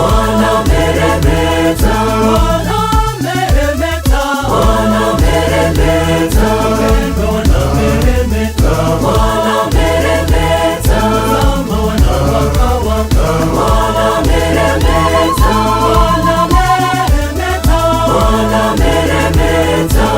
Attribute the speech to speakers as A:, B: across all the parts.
A: wanameremeta, wanameremeta, wanameremeta, wanameremeta, wanameremeta, kama wanawaka waka, wanameremeta, wanameremeta, wanameremeta.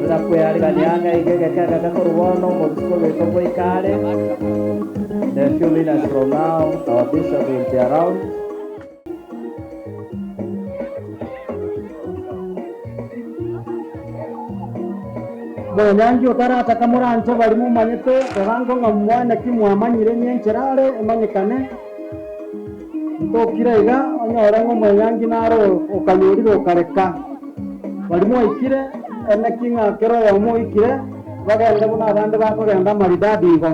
B: na kwĩharĩganianga igĩgĩkaga gakorwono mũthiko wĩtũ gwĩkare. The few minutes from now, our bishop will be around. Mwenyangi utarata kamuranje bari mumanyete ebango nga mwana kimwamanyire nyencherare emanyikane ndokirega onyora ngo mwenyangi naro ukanyurire ukareka bari mwaikire ene kinga kero ya muikire bagende buna abandi bakogenda maridadi igo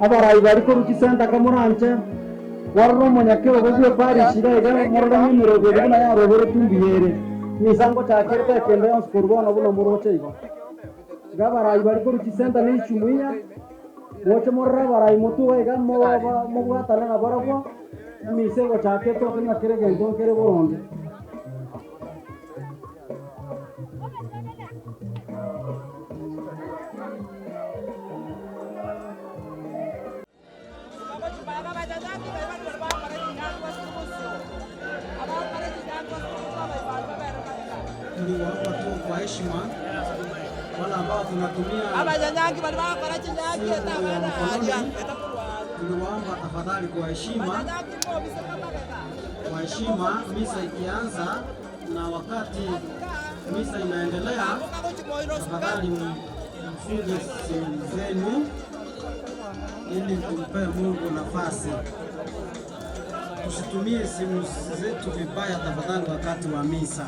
B: abarayi bari kurukisenta kamuranje warro monyakero gobyo bari shirega mordo nimero gobyo na yaro bore tumbiyere nisango takirete kende on skurgo na buno muroche igo gabarayi bari kurukisenta ni chumuya woche morra barayi mutu wega mo bwatana na barako misego chaketo kina kirege ndo kere boronde
C: Tuliwapa tu kwa heshima wale ambao tunatumia tuliwaomba tafadhali kwa heshima misa ikianza na wakati misa inaendelea, tafadhali mfunge simu zenu ili tumpe Mungu nafasi. Tusitumie simu zetu vibaya tafadhali wakati wa misa.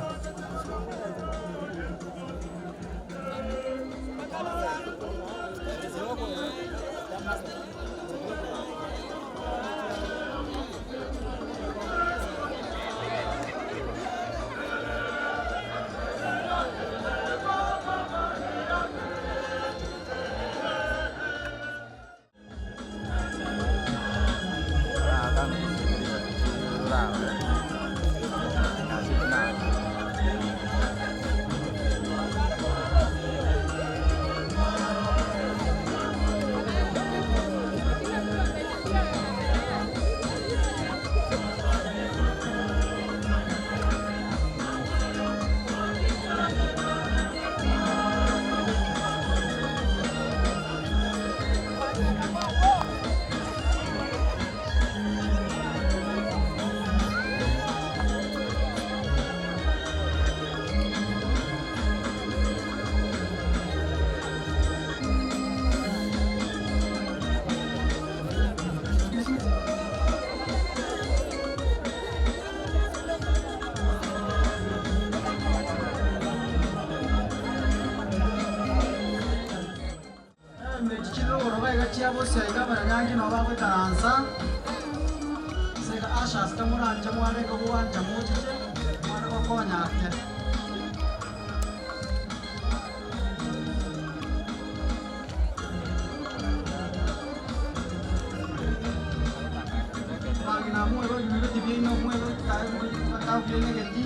C: Bose igabana nyangi no bawe karanza sega ashas kamuranje mwane ko buwanja mujije mwana ko konyake bagina muero yuro divino muero ka viene geti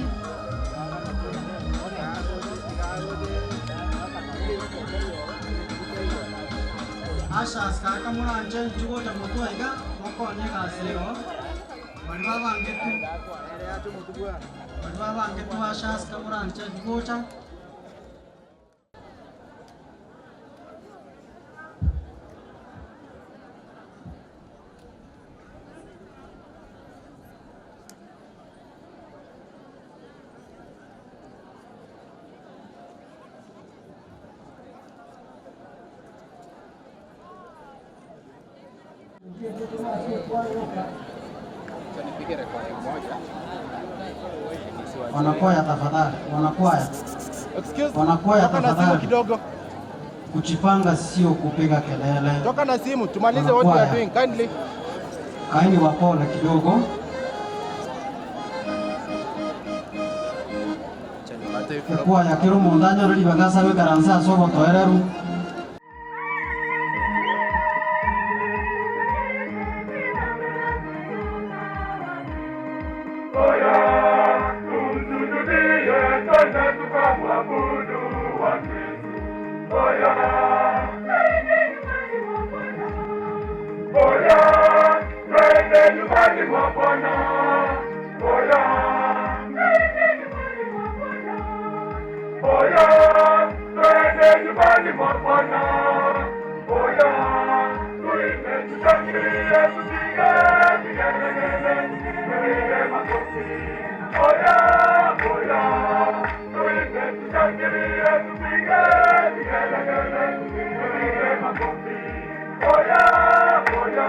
C: Ashas kaka muranje jugo ta mutu aiga mokonye kaseo badwa bange tu ashas ka muranje jugo ta Wanakwaya tafadhali, wanakwaya tafadhali kidogo. Kuchipanga sio kupiga kelele.
D: Toka na simu, tumalize what we are doing kindly.
C: Kaini wapole kidogo. Kukwaya kiro mundanyo rili bagasa we karanza sobo toereru.
A: Oya,
E: nyumbani mwa Bwana. Oya, oya, twende nyumbani mwa Bwana. Oya, tuimbe, tushangilie, tupige vigelegele, tupige makofi. Oya, oya, tuimbe, tushangilie, tupige vigelegele, tupige makofi. Oya, oya.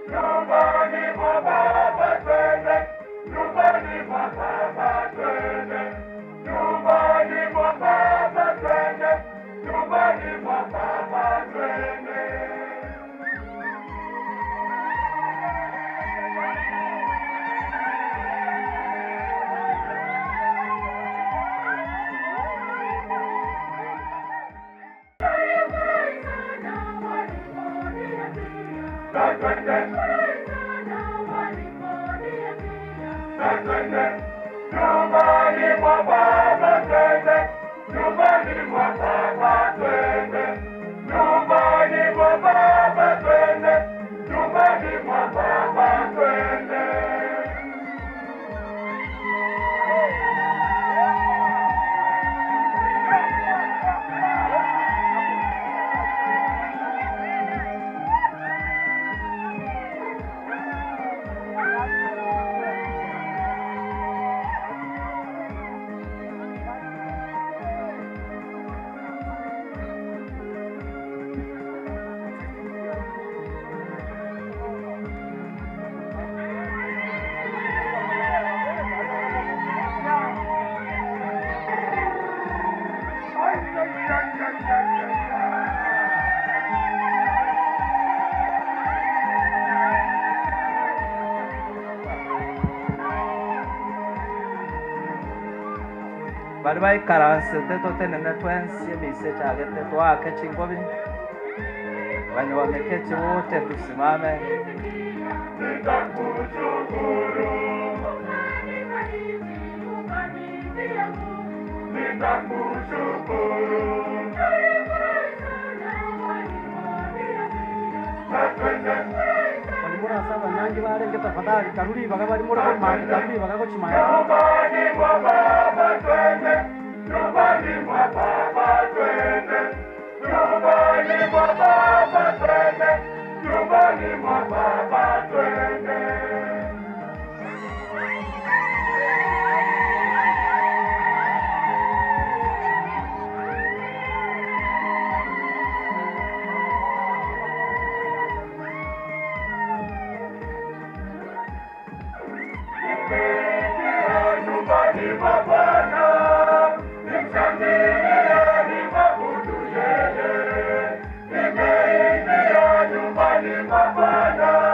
E: Nyumbani mwa Baba twende, nyumbani mwa Baba twende, nyumbani mwa Baba twende, nyumbani mwa Baba twende. Nyumbani mwa Baba twende, nyumbani mwa Baba twende, nyumbani mwa Baba twende, nyumbani mwa Baba twende.
F: bari bayikaransete totenene twensi emise chagete twake chingobi banyomeketi wote tusimame.
E: Nitakushukuru, nitakushukuru.
B: Walimura saba nangi barenge tafadhali karuri baga walimura kwa mani karuri baga kwa chimaya.
E: Nyumbani mwa Baba twende, nyumbani mwa Baba twende, nyumbani mwa Baba twende, nyumbani mwa Baba twende. Nyumbani mwa Bwana, nimshangilie, nimwabudu yeye. Nimeingia nyumbani mwa Bwana.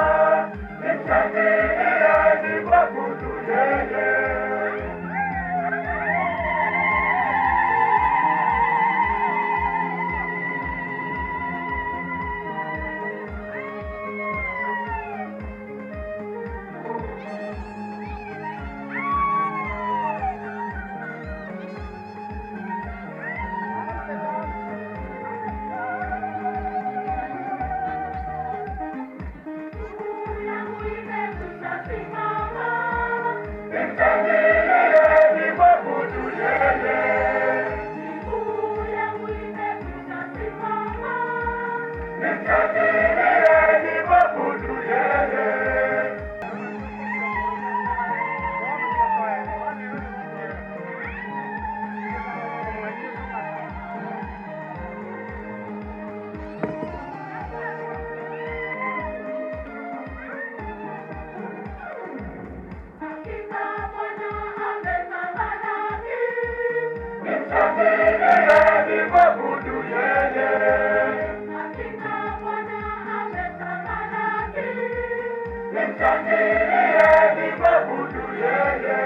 E: Shangilieni mwabudu yeye.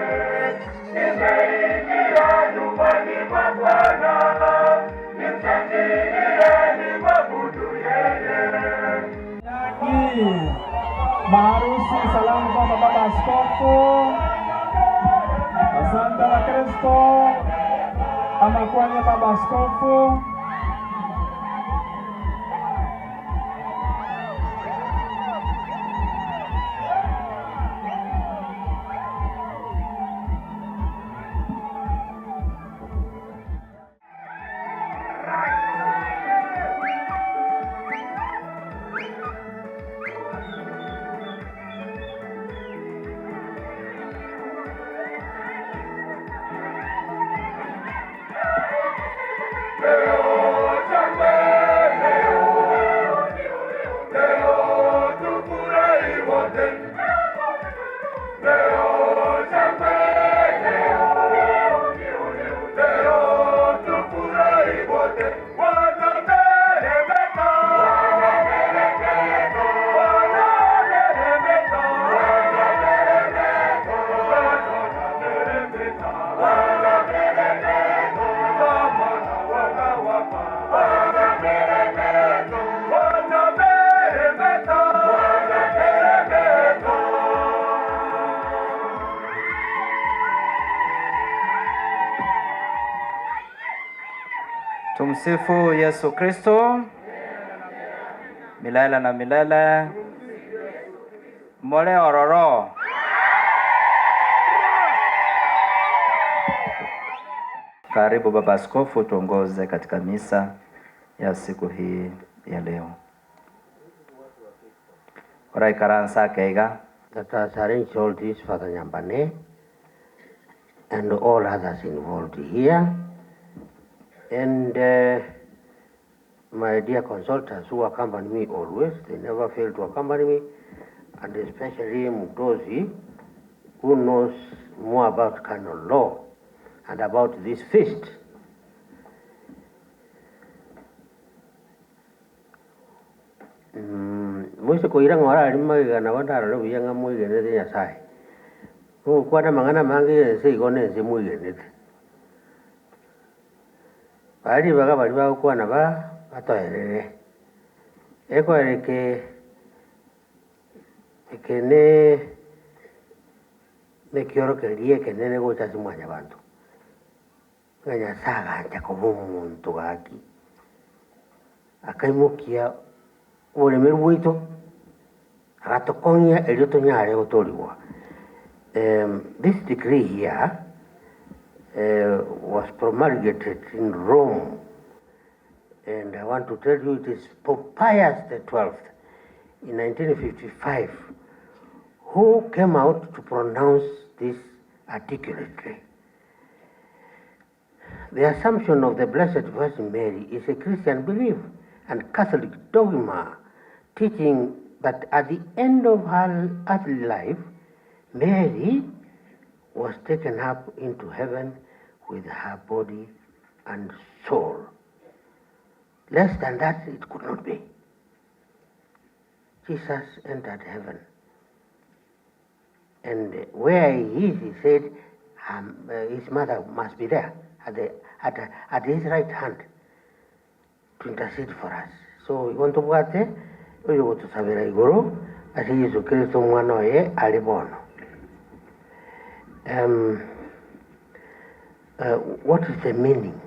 E: Nimeingia nyumbani mwa Bwana. Nimshangilieni mwabudu yeye.
B: Maharusi, salamu kwa baba askofu. Asante la Kristo. Ama kwenye baba askofu.
F: Tumsifu Yesu Kristo milele na milele. Mole ororo. Karibu baba askofu, tuongoze katika misa ya siku hii ya leo. Orai karansa keiga.
G: That has arranged all this, Father Nyambane, and all others involved here. And my dear consultants who accompany me always, they never fail to accompany me, and especially Mudozi, who knows more about canon law and about this feast. Mwese ko irang ora alima gana wanda ro yanga muigene de Nyasaye. Ko kwana mangana mangi se igone se muigene. Bali ba kwana ba batoerere. Eko ereke ekene ne kioro kelie kenene go tasi mwanya bantu. Nganya saga nta ko muntu gaki. Akaimukia ore merwito agatokonia elioto nyare otoriwa. This decree here was promulgated in Rome, and I want to tell you it is Pope Pius XII in 1955 who came out to pronounce this articulately. The Assumption of the Blessed Virgin Mary is a Christian belief and Catholic dogma teaching that at the end of her earthly life, Mary was taken up into heaven with her body and soul. Less than that, it could not be. Jesus entered heaven. And where he is, he said, his mother must be there at his right hand to intercede for us. So, you want to go there? You want to sabera igoro, as Jesus Christ mwana oye alibono. What is the meaning?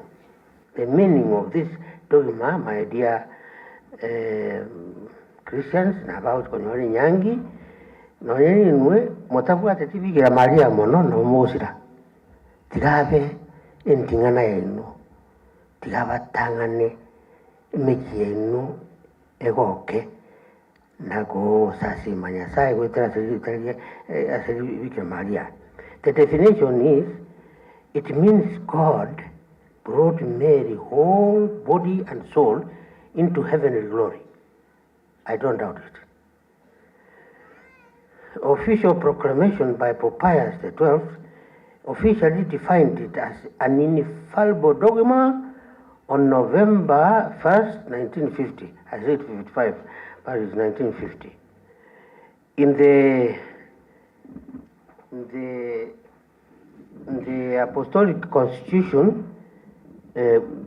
G: The meaning of this dogma, my dear Christians, about Konyori Nyangi, no yenwe motabuate tibigira Maria mono no mosira. Tigabe entingana yenu. Tigaba tangane mechi yenu egoke nago sasi manyasai goitra aseri Bikira Maria. The definition is, it means God brought Mary whole body and soul into heavenly glory. I don't doubt it. Official proclamation by Pope Pius XII officially defined it as an infallible dogma on November 1st, 1950. I said 55, but it's 1950. In the Apostolic Constitution,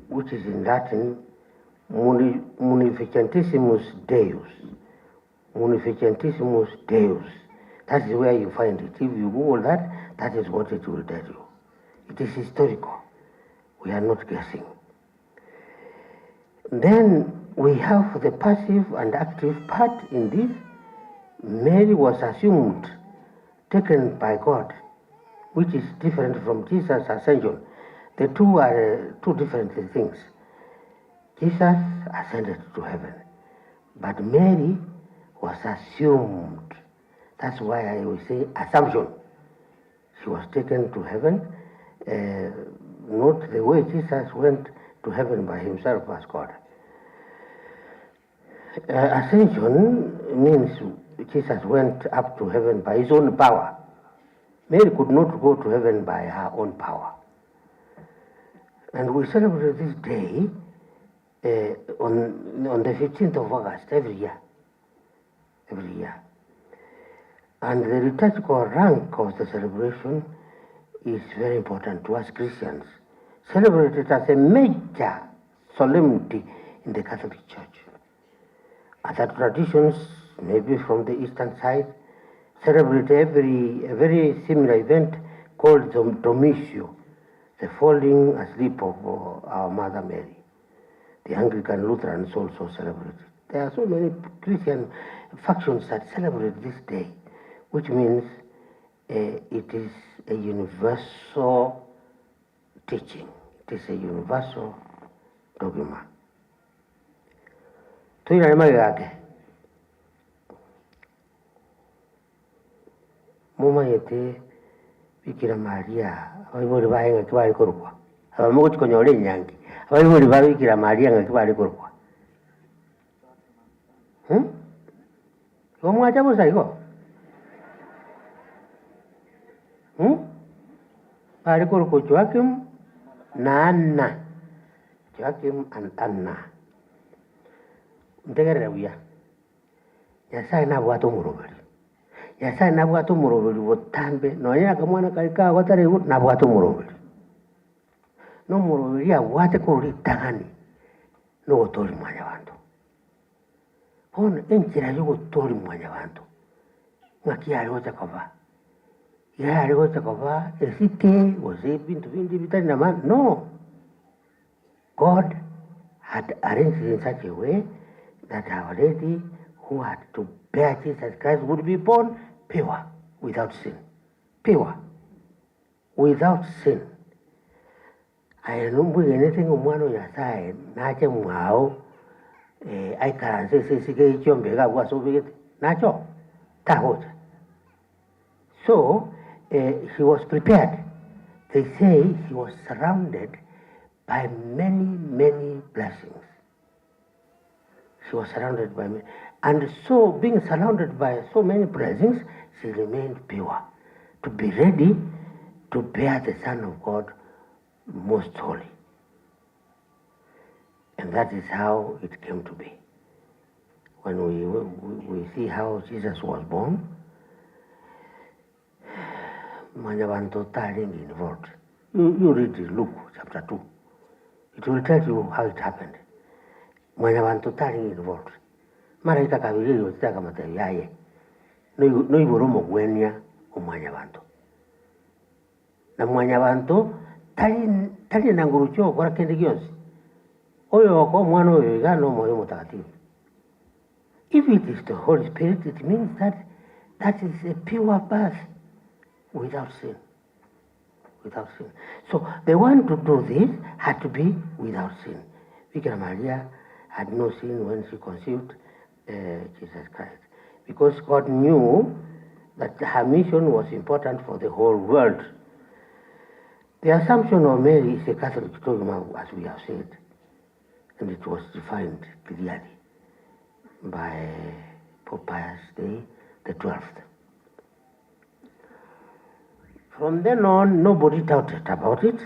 G: which is in Latin, Munificentissimus Deus. Munificentissimus Deus. That is where you find it. If you Google that, that is what it will tell you. It is historical. We are not guessing. Then we have the passive and active part in this. Mary was assumed, taken by God, which is different from Jesus' ascension. The two are two different things. Jesus ascended to heaven, but Mary was assumed. That's why I will say assumption. She was taken to heaven, not the way Jesus went to heaven by himself as God. Ascension means Jesus went up to heaven by his own power. Mary could not go to heaven by her own power. And we celebrate this day on the 15th of August every year. Every year. And the liturgical rank of the celebration is very important to us Christians. Celebrated as a major solemnity in the Catholic Church. Other traditions, maybe from the eastern side, celebrate a very similar event called Dormitio, the falling asleep of our Mother Mary. The Anglican Lutherans also celebrate it. There are so many Christian factions that celebrate this day, which means it is a universal teaching. It is a universal dogma. Tuira magake. Muma yete Bikira Maria, abari bahenga kibali korwa. Abamugo konyole nyangi. Abari Bikira Maria ngakibali korwa. Komo acha bosa iko? Bali korwa Joachim na Anna. Joachim and Anna. Ntegerera buya. Nyasaye nabwata omuroberi. Nyasaye nabwata omuroberi botambe nonya kamwana kalika watare nabwata omuroberi. No muroberi abwate ko litagani no gotori mwanya bantu. Pon enchira yo gotori mwanya bantu. Ngaki ali gochakova. Ya ali gochakova esite wose bintu bindi bitari na man. No. God had arranged in such a way that our Lady who had to bear Jesus Christ would be born pure, without sin. Pure, without sin. I don't believe anything on one of your side. Nache mwao, I can't say Jombega was over it. Nacho, Tahot. So, he was prepared. They say he was surrounded by many blessings. She was surrounded by many. And so, being surrounded by so many blessings, she remained pure, to be ready to bear the Son of God most holy. And that is how it came to be. When we see how Jesus was born, Manyavanto Taring involved. You read Luke chapter 2. It will tell you how it happened. Manyavanto Taring involved. Maraika kabiri yotaka matari yaye. No iboromo gwenya omwanyavanto. Na mwanyavanto tali nangurucho okora kende gyonsi. Oyo oko mwana oyo igano moyo mutakatifu. If it is the Holy Spirit, it means that is a pure birth without sin. Without sin. So the one to do this had to be without sin. Bikira Maria had no sin when she conceived Jesus Christ. Because God knew that her mission was important for the whole world. The Assumption of Mary is a Catholic dogma, as we have said, and it was defined clearly by Pope Pius the 12th. From then on, nobody doubted about it.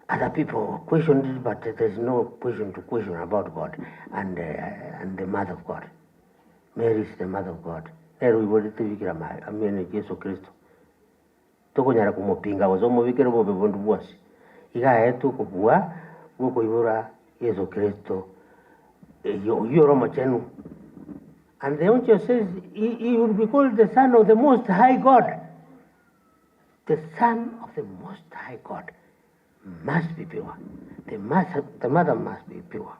G: Other people questioned it, but there's no question to question about God and the Mother of God. Mary is the Mother of God, ero ibolete bikira Maria amene Yesu Kristo tokonyara kumupinga wazomo bikira bobe bondu bwasi igaetu kubua uko ibora Yesu Kristo Roma chenu. And the angel says he will be called the Son of the Most High God. The Son of the Most High God must be pure. The mother must be pure.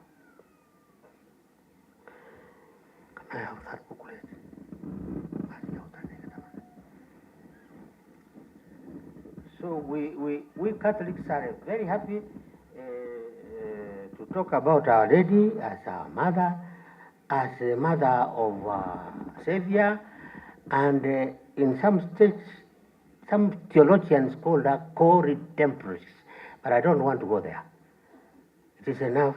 G: Can I have that booklet? So we Catholics are very happy to talk about Our Lady as our mother, as a mother of Savior, and in some states, some theologians call her co-redemptrix, but I don't want to go there. It is enough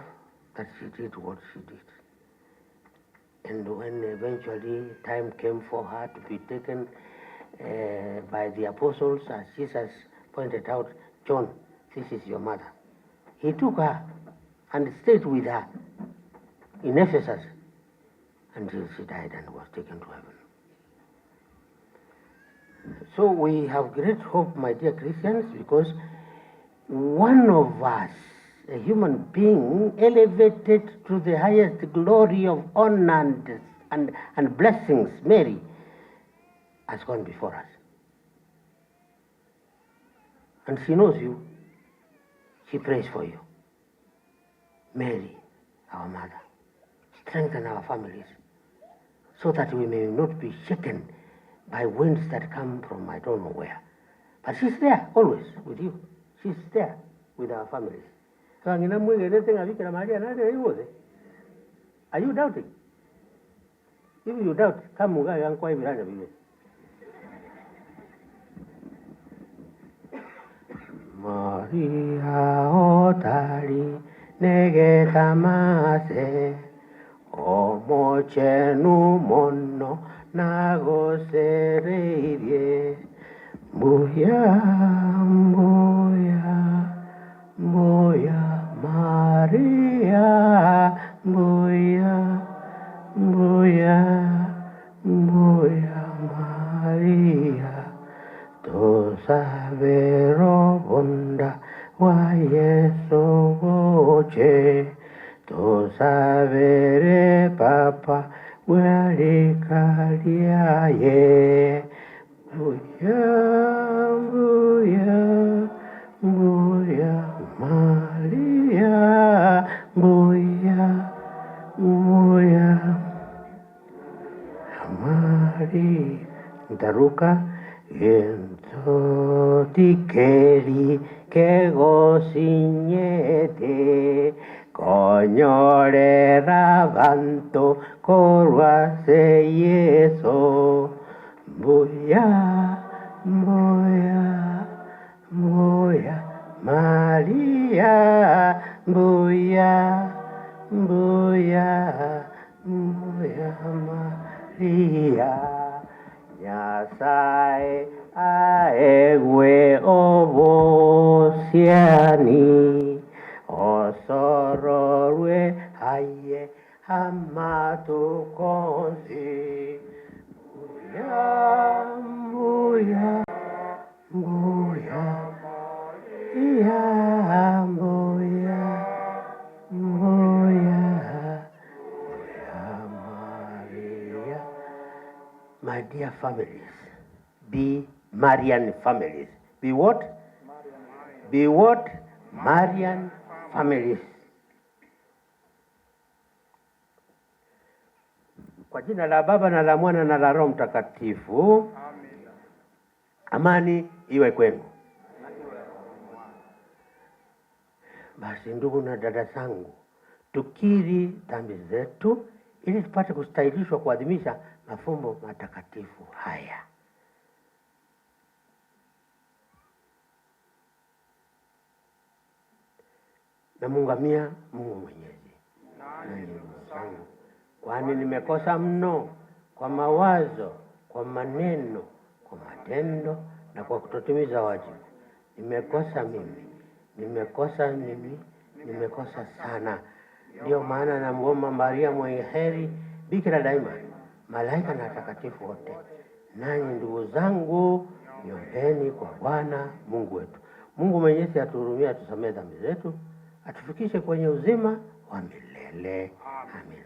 G: that she did what she did. And when eventually time came for her to be taken by the apostles, as Jesus pointed out, John, this is your mother. He took her and stayed with her in Ephesus until she died and was taken to heaven. So we have great hope, my dear Christians, because one of us, a human being, elevated to the highest glory of honor and blessings, Mary, has gone before us. And she knows you. She prays for you. Mary, our mother, strengthen our families so that we may not be shaken by winds that come from I don't know where. But she's there, always, with you. She's there with our families. Are you doubting? If you doubt, come and quite Maria otari nege tamase omo chenu mono nago sereirie Mbuya Maria Mbuya Maria to savero bonda wa Yesu goche to savere papa wali kaliaye Mbuya Maria Mbuya Maria Daruka Ento tikeri ke gosiñete coñore ravanto corua se yeso Mbuya Maria Mbuya Maria Nyasaye aewe obosiani osororwe haye hamatu konsi Mbuya Maria. My dear families, be Marian families. Be what? Be what? Marian families. Kwa jina la Baba na la Mwana na la Roho Mtakatifu. Amani iwe kwenu. Basi ndugu na dada zangu, tukiri dhambi zetu ili tupate kustahilishwa kuadhimisha mafumbo matakatifu haya. Namungamia Mungu Mwenyezi. Kwani nimekosa mno kwa mawazo, kwa maneno, kwa matendo na kwa kutotimiza wajibu. Nimekosa sana. Ndio maana namwomba Maria mwenye heri, Bikira daima, malaika na watakatifu wote. Nanyi ndugu zangu, niombeni kwa Bwana Mungu wetu. Mungu Mwenyezi atuhurumie, atusamehe dhambi zetu, atufikishe kwenye uzima wa milele. Amina.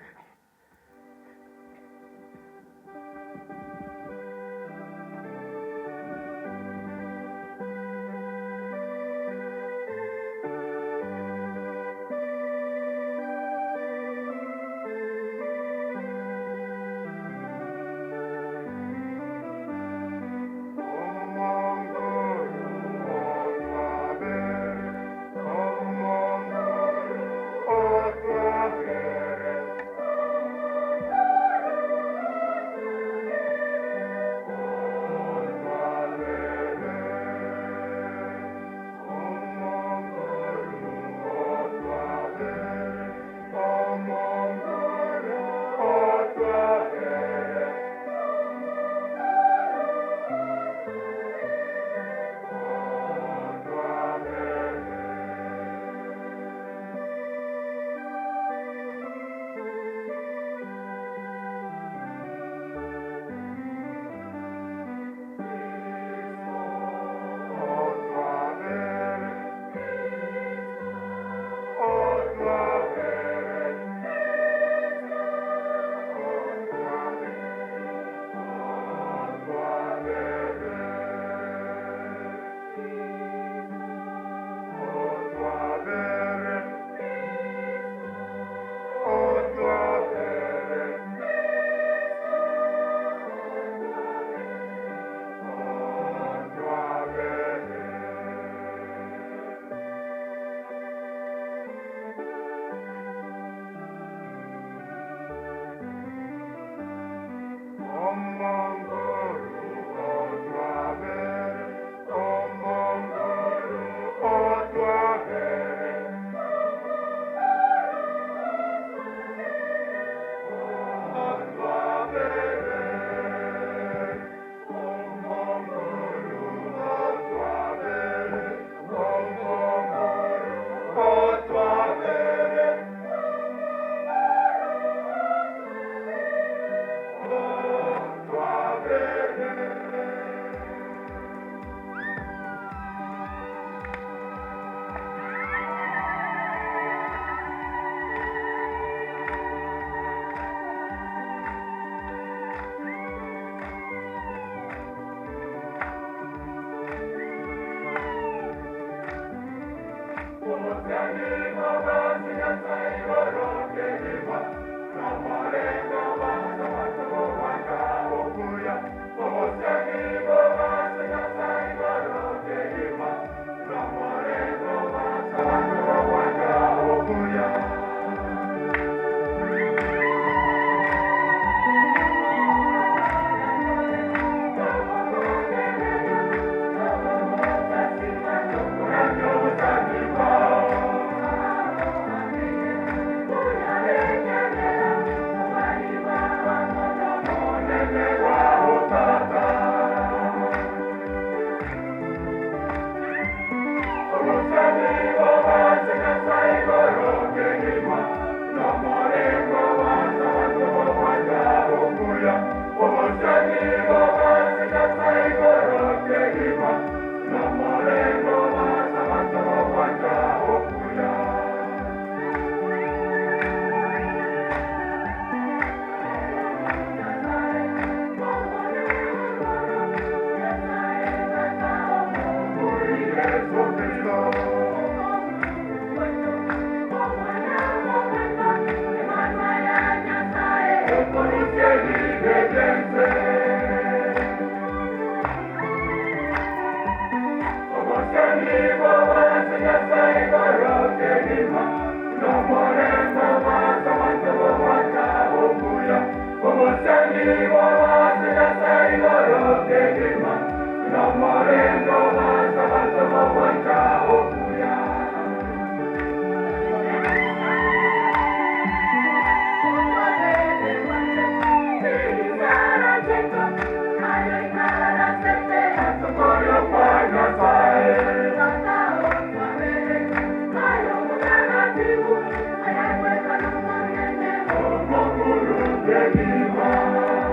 E: Thank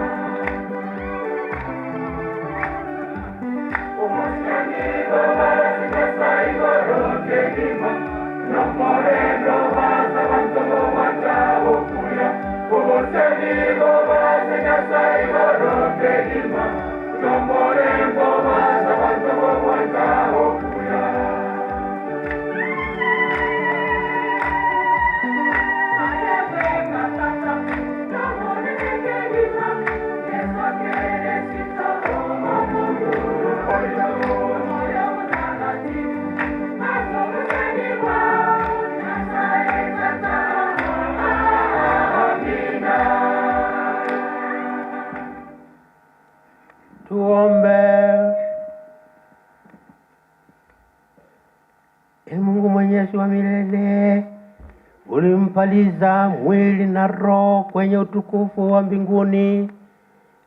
E: you.
G: Tuombe. Ee Mungu Mwenyezi wa milele, ulimpaliza mwili na roho kwenye utukufu wa mbinguni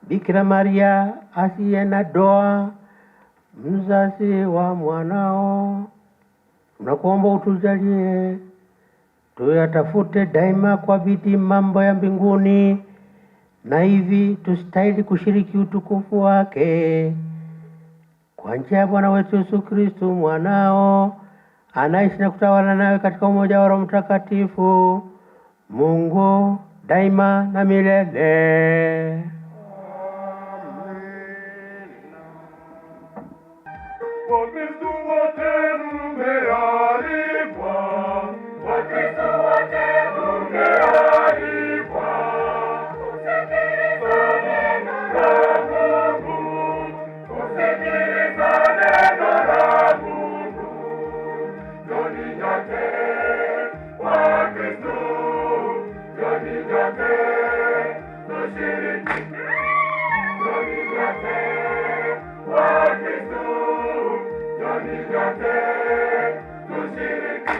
G: Bikira Maria asiye na doa, mzazi wa mwanao. Tunakuomba utujalie tuyatafute daima kwa bidii mambo ya mbinguni, na hivi tustahili kushiriki utukufu wake kwa njia ya Bwana wetu Yesu Kristo mwanao, anaishi na kutawala nawe katika umoja wa Roho Mtakatifu, Mungu daima na milele.
E: Wakristo wote mmealikwa, Wakristo wote mmealikwa, kusikiliza neno la Mungu, kusikiliza neno la Mungu. Njoni nyote Wakristo, njoni nyote tushiriki, njoni nyote Wakristo, njoni nyote tushiriki.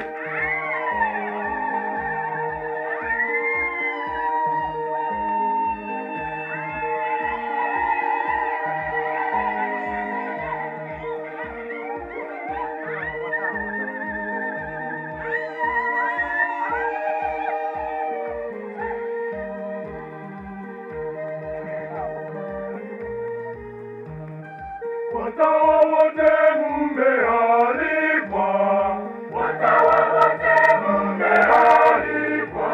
E: Watawa wote mmealikwa, watawa wote mmealikwa,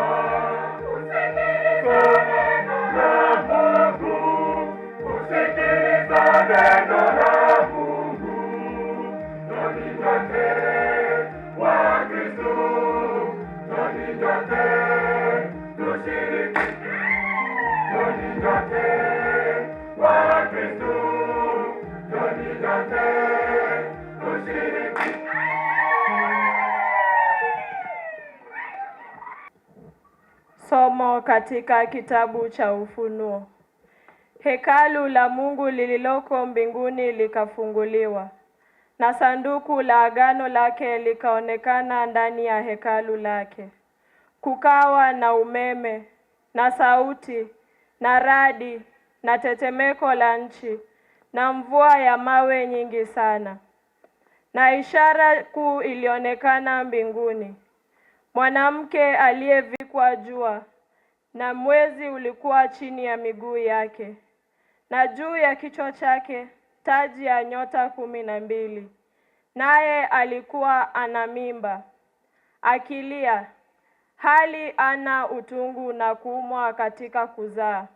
E: kusikiliza neno la Mungu, kusikiliza neno la Mungu. Njoni nyote Wakristo, njoni nyote tushiriki, njoni nyote Wakristo, njoni nyote tushiriki.
H: Somo katika kitabu cha Ufunuo. Hekalu la Mungu lililoko mbinguni likafunguliwa, na sanduku la agano lake likaonekana ndani ya hekalu lake. Kukawa na umeme na sauti na radi na tetemeko la nchi na mvua ya mawe nyingi sana. Na ishara kuu ilionekana mbinguni: mwanamke aliyevikwa jua, na mwezi ulikuwa chini ya miguu yake, na juu ya kichwa chake taji ya nyota 12. Naye alikuwa ana mimba, akilia, hali ana utungu na kuumwa katika kuzaa.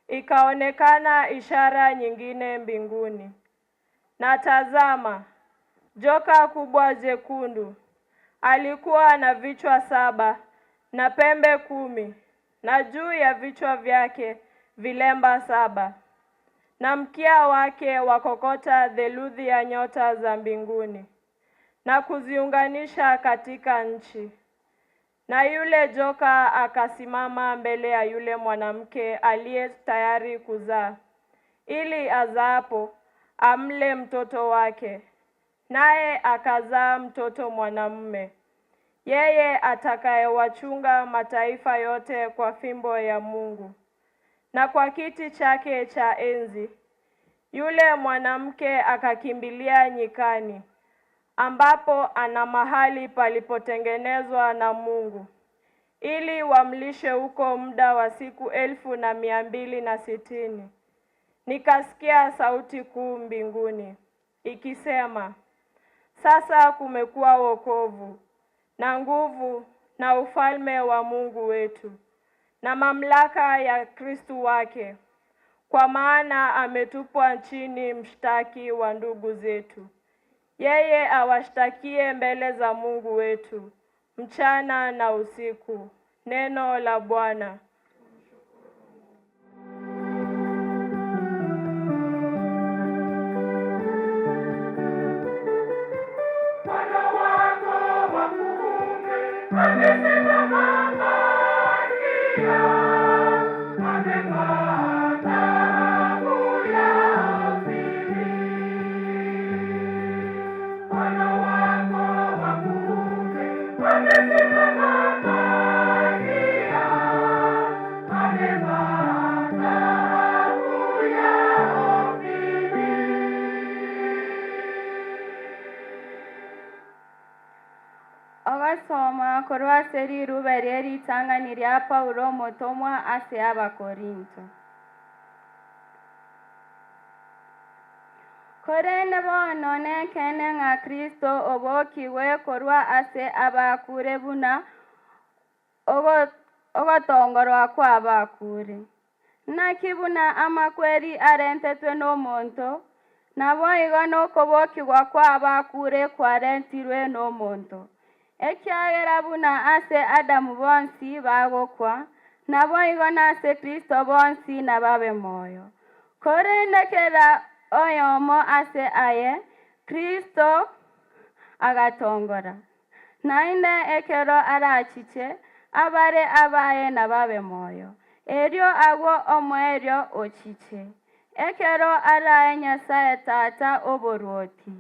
H: Ikaonekana ishara nyingine mbinguni, na tazama, joka kubwa jekundu, alikuwa na vichwa 7 na pembe 10, na juu ya vichwa vyake vilemba 7, na mkia wake wakokota theluthi ya nyota za mbinguni, na kuziunganisha katika nchi. Na yule joka akasimama mbele ya yule mwanamke aliye tayari kuzaa, ili azaapo amle mtoto wake. Naye akazaa mtoto mwanamume, yeye atakayewachunga mataifa yote kwa fimbo ya Mungu. Na kwa kiti chake cha enzi, yule mwanamke akakimbilia nyikani, ambapo ana mahali palipotengenezwa na Mungu, ili wamlishe huko muda wa siku 1260. Nikasikia sauti kuu mbinguni ikisema, sasa kumekuwa wokovu na nguvu na ufalme wa Mungu wetu, na mamlaka ya Kristo wake, kwa maana ametupwa chini mshtaki wa ndugu zetu. Yeye awashtakie mbele za Mungu wetu mchana na usiku. Neno la Bwana.
I: Ogasoma korwa seriru bereri tangani rya Paulo motomwa ase Abakorinto. Korene bono nekene nga Kristo obokiwe korwa ase abakure buna ogotongorwa kwa abakure. Nakibuna amakweri arentetwe n'omonto, nabo igo nokobokigwa kwa abakure kwarentirwe n'omonto. Ekyagera buna ase Adamu bonsi bagokwa, nabo igo nase Kristo bonsi nababe moyo. Korendekera oyomo ase aye, Kristo agatongora. Nainde ekero arachiche, abare abaye nababe moyo. Erio agwo omwerio ochiche. Ekero araye Nyasaye tata oboroti.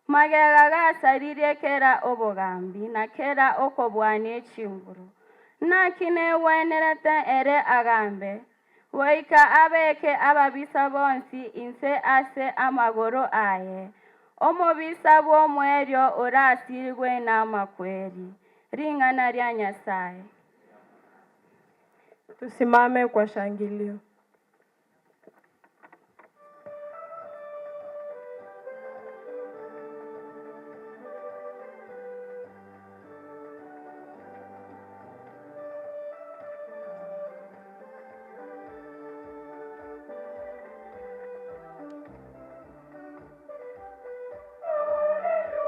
I: Magega gasaririe kera obogambi na kera okobwane chinguru. Nakine wenerete ere agambe. Waika abeke ababisa bonsi inse ase amagoro aye. Omobisa bw'omwerio orasirwe n'amakweri. Ringana rya Nyasaye.
H: Tusimame kwa shangilio.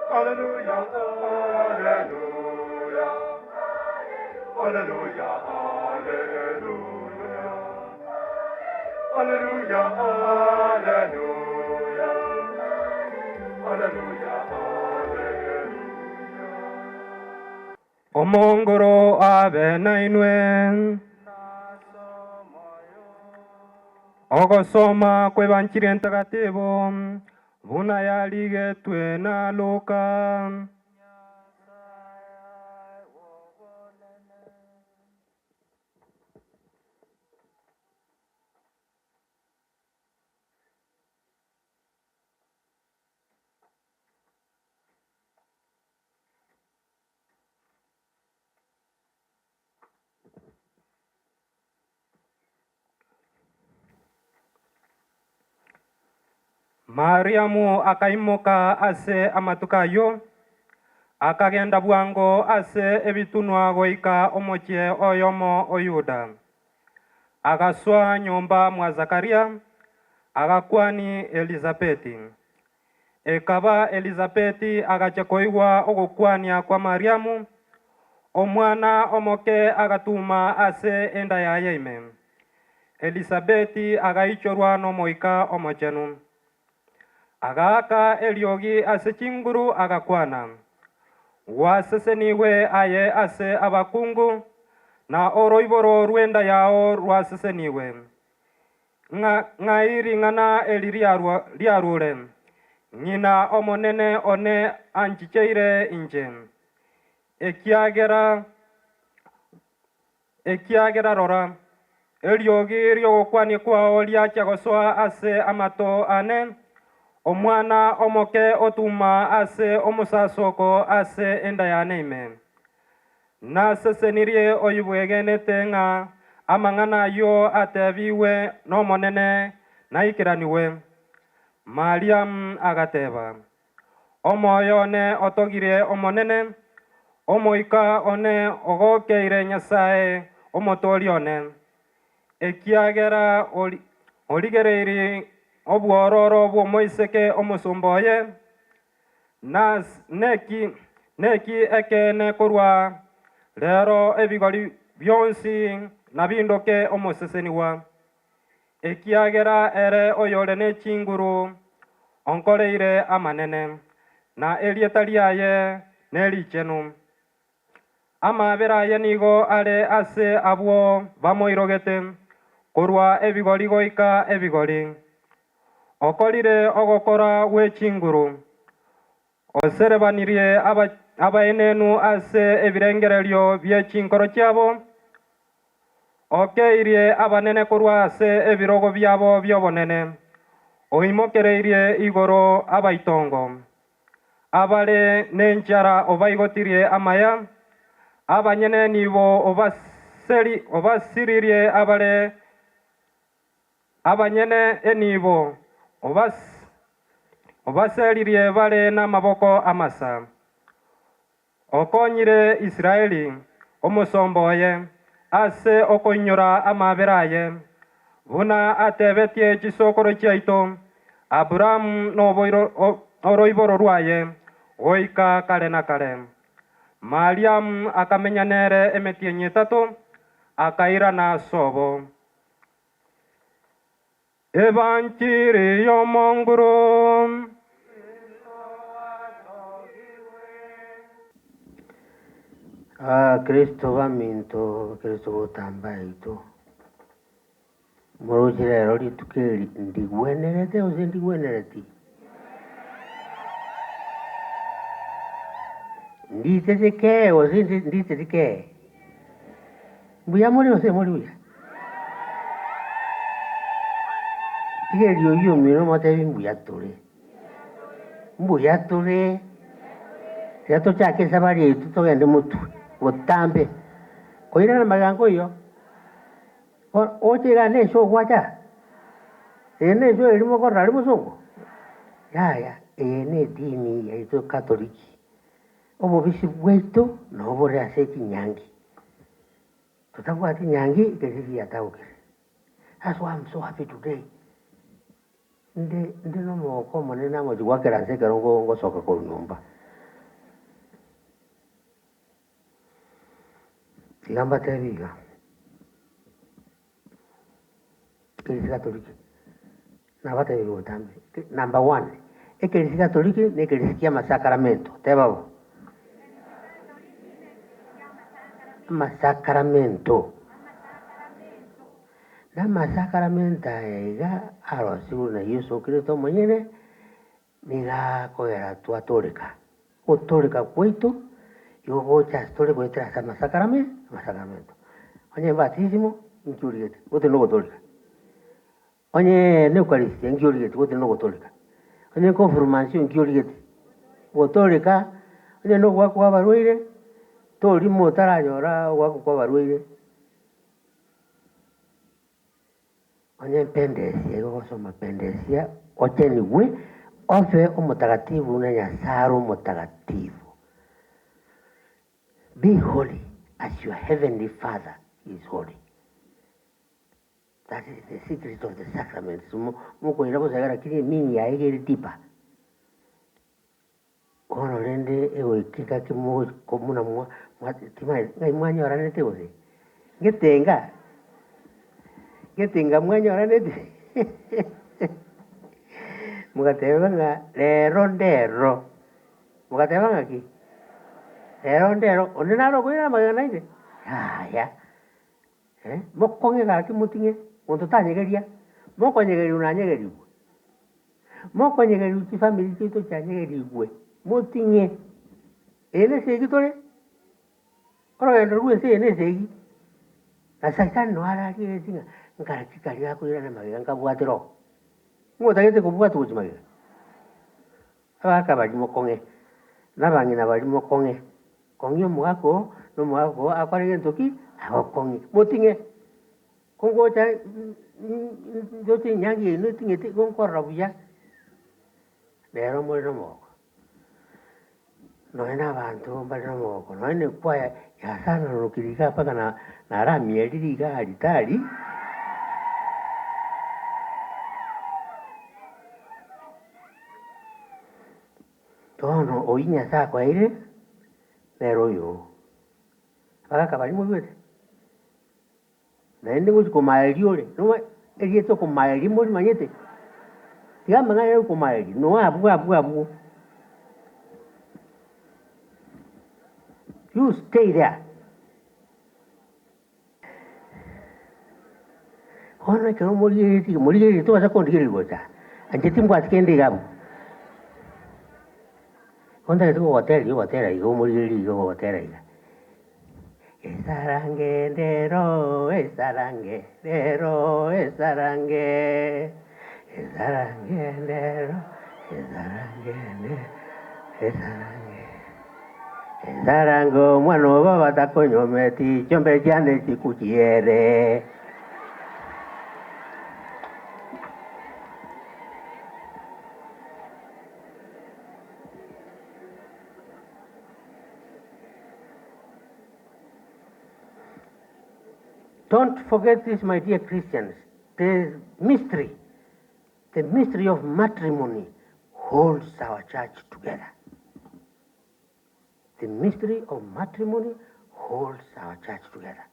E: Hallelujah, hallelujah, hallelujah, hallelujah, hallelujah, hallelujah, hallelujah, hallelujah.
J: Omongoro abe nainwe ogosoma kwebanchire ntakatifu buna yaligetwe na Luka. Mariamu akaimuka ase amatukayo, akagenda bwango ase ebitunwa goika omochie oyomo oyuda. Agaswa nyomba mwa Zakaria, agakwani Elizabeti. Ekaba Elizabeti agachekoigwa ogokwania kwa Mariamu, omwana omoke agatuma ase enda ya yaime. Elizabeti agaichorwa nomoika omochenu. Agaka eliogi ase chinguru agakwana. Waseseniwe aye ase abakungu, na oroiboro rwenda yao rwaseseniwe. Ngairi ngana eliriarure. Ngina omonene one anchicheire inje. Ekiagera rora. Eliogi riogokwani kwao liachagoswa ase amato ane. Omwana omoke otuma ase omusasoko ase enda ya neime. Nasesenirie oyibwegenete nga amang'ana yo atebiwe nomonene naikiraniwe. Mariam agateba. Omoyo one otogire omonene, omoika one ogokeire Nyasaye omotorione ekiagera origereiri obwororo bw'omoiseke omosomboye neki ekene korwa rero ebigori byonsi nabindoke omoseseniwa ekiagera ere oyore n'ekinguru onkoreire amanene na erieta riaye nerichenu amabera aye nigo are ase abwo bamoirogete korwa ebigori goika ebigori okorire ogokora w'ekinguru oserebanirie abaenenu ase ebirengererio by'ekinkoro kyabo okeirie abanene korwa ase ebirogo byabo by'obonene oimokereirie igoro abaitongo abare n'enchara obaigotirie amaya abanyene nibo obasiririe abare abanyene enibo obaseririe bare n'amaboko amasa okonyire Israeli omosomboye ase okonyora amaberaye buna atebetie ekisokoro kyaito Aburamu oroiboro rwaye goika kare na kare Mariamu akamenya nere emetienyi etatu akaira na sobo evanjiri y'omonguru
G: Kristo baminto Kristo botambaito morujire rori tukeri ndigwenerete ose ndigwenereti nditeteke ose nditeteke mbuya muri ose muri uya tigerio yo miro mate mbuya tore yato chake sabari tutogende mutu botambe koira na magango yo oche gane sho gwacha ene sho elimo ko rari musongo ya ene dini ya ito katoliki obo bisi bweto no bore ase kinyangi tutakuwa kinyangi kesi ya tauke. That's why I'm so happy today. Ndi no mo ko monena mo jwa kera se kero ngo soka ko nyumba. Lamba teviga. Kirisi Katoliki. Na bata yo tambe. Number 1. Kirisi Katoliki ne kirisi ya masakramento. Tebabo. Masakramento. Na masakramenta ega arosibu na Yesu Kristo mwenyewe niga koera tu atolika. Otolika kwetu yo chastore kwetra sa masakramento. Onye batismo injuriete. Ote no otolika. Onye Eucharistia injuriete. Ote no otolika. Onye confirmation injuriete. Otolika. Onye no kwa baruire. Tori motara yora kwa baruire. Onye pendesia, yo soma pendesia, oteniwe, ofe o mutagatifu na nyasaru mutagatifu. Be holy as your heavenly Father is holy. That is the secret of the sacraments. Muko irabo sagara kini mini ya egeri tipa. Kono rende ewe kika kimo komuna mwa timai ngai mwanyo orane teose. Getinga mwanyo orane Mugatebanga lero ndero. Mugatebanga ki? Lero ndero. Onenaro kuira magana ide. Ya. Mokonge ga kimutinge. Onto tanyegeria. Mokonyegeri unanyegeri. Mokonyegeri uchi family kito chanyegeri gwe. Mutinge. Ene segi tore. Oro endo ruwe se ene segi. Asakani no ara ki singa. Ngara kikari yako ira na maganga bwatero. Ngotagete kubwatu uchimagira. Abaka bali mokonge. Nabangina bali mokonge. Kongyo mwako no mwako akwari ntoki abakonge. Mutinge. Kongo cha jote nyangi no tingete konko rabuya. Lero mo. noena bantu mbali moko noene kwaya ya sana rokirika paka na rami elirika alitali tono oinya sa kwa ile lero yo paka kabali mo bete naende ngo ko maeliole no elieto ko maeli mo manyete ya manga ko maeli no abu you stay there. Hona kero moli to asa kondi kiri gocha. Anje timko atkende gabu. Honda to hotel yo moli yo hotel. Esarange dero esarange dero esarange dero esarange Zarango mwana baba takonyo meti chombe jane sikuchiere. Don't forget this, my dear Christians. The mystery of matrimony holds our church together. The mystery of matrimony holds our church together.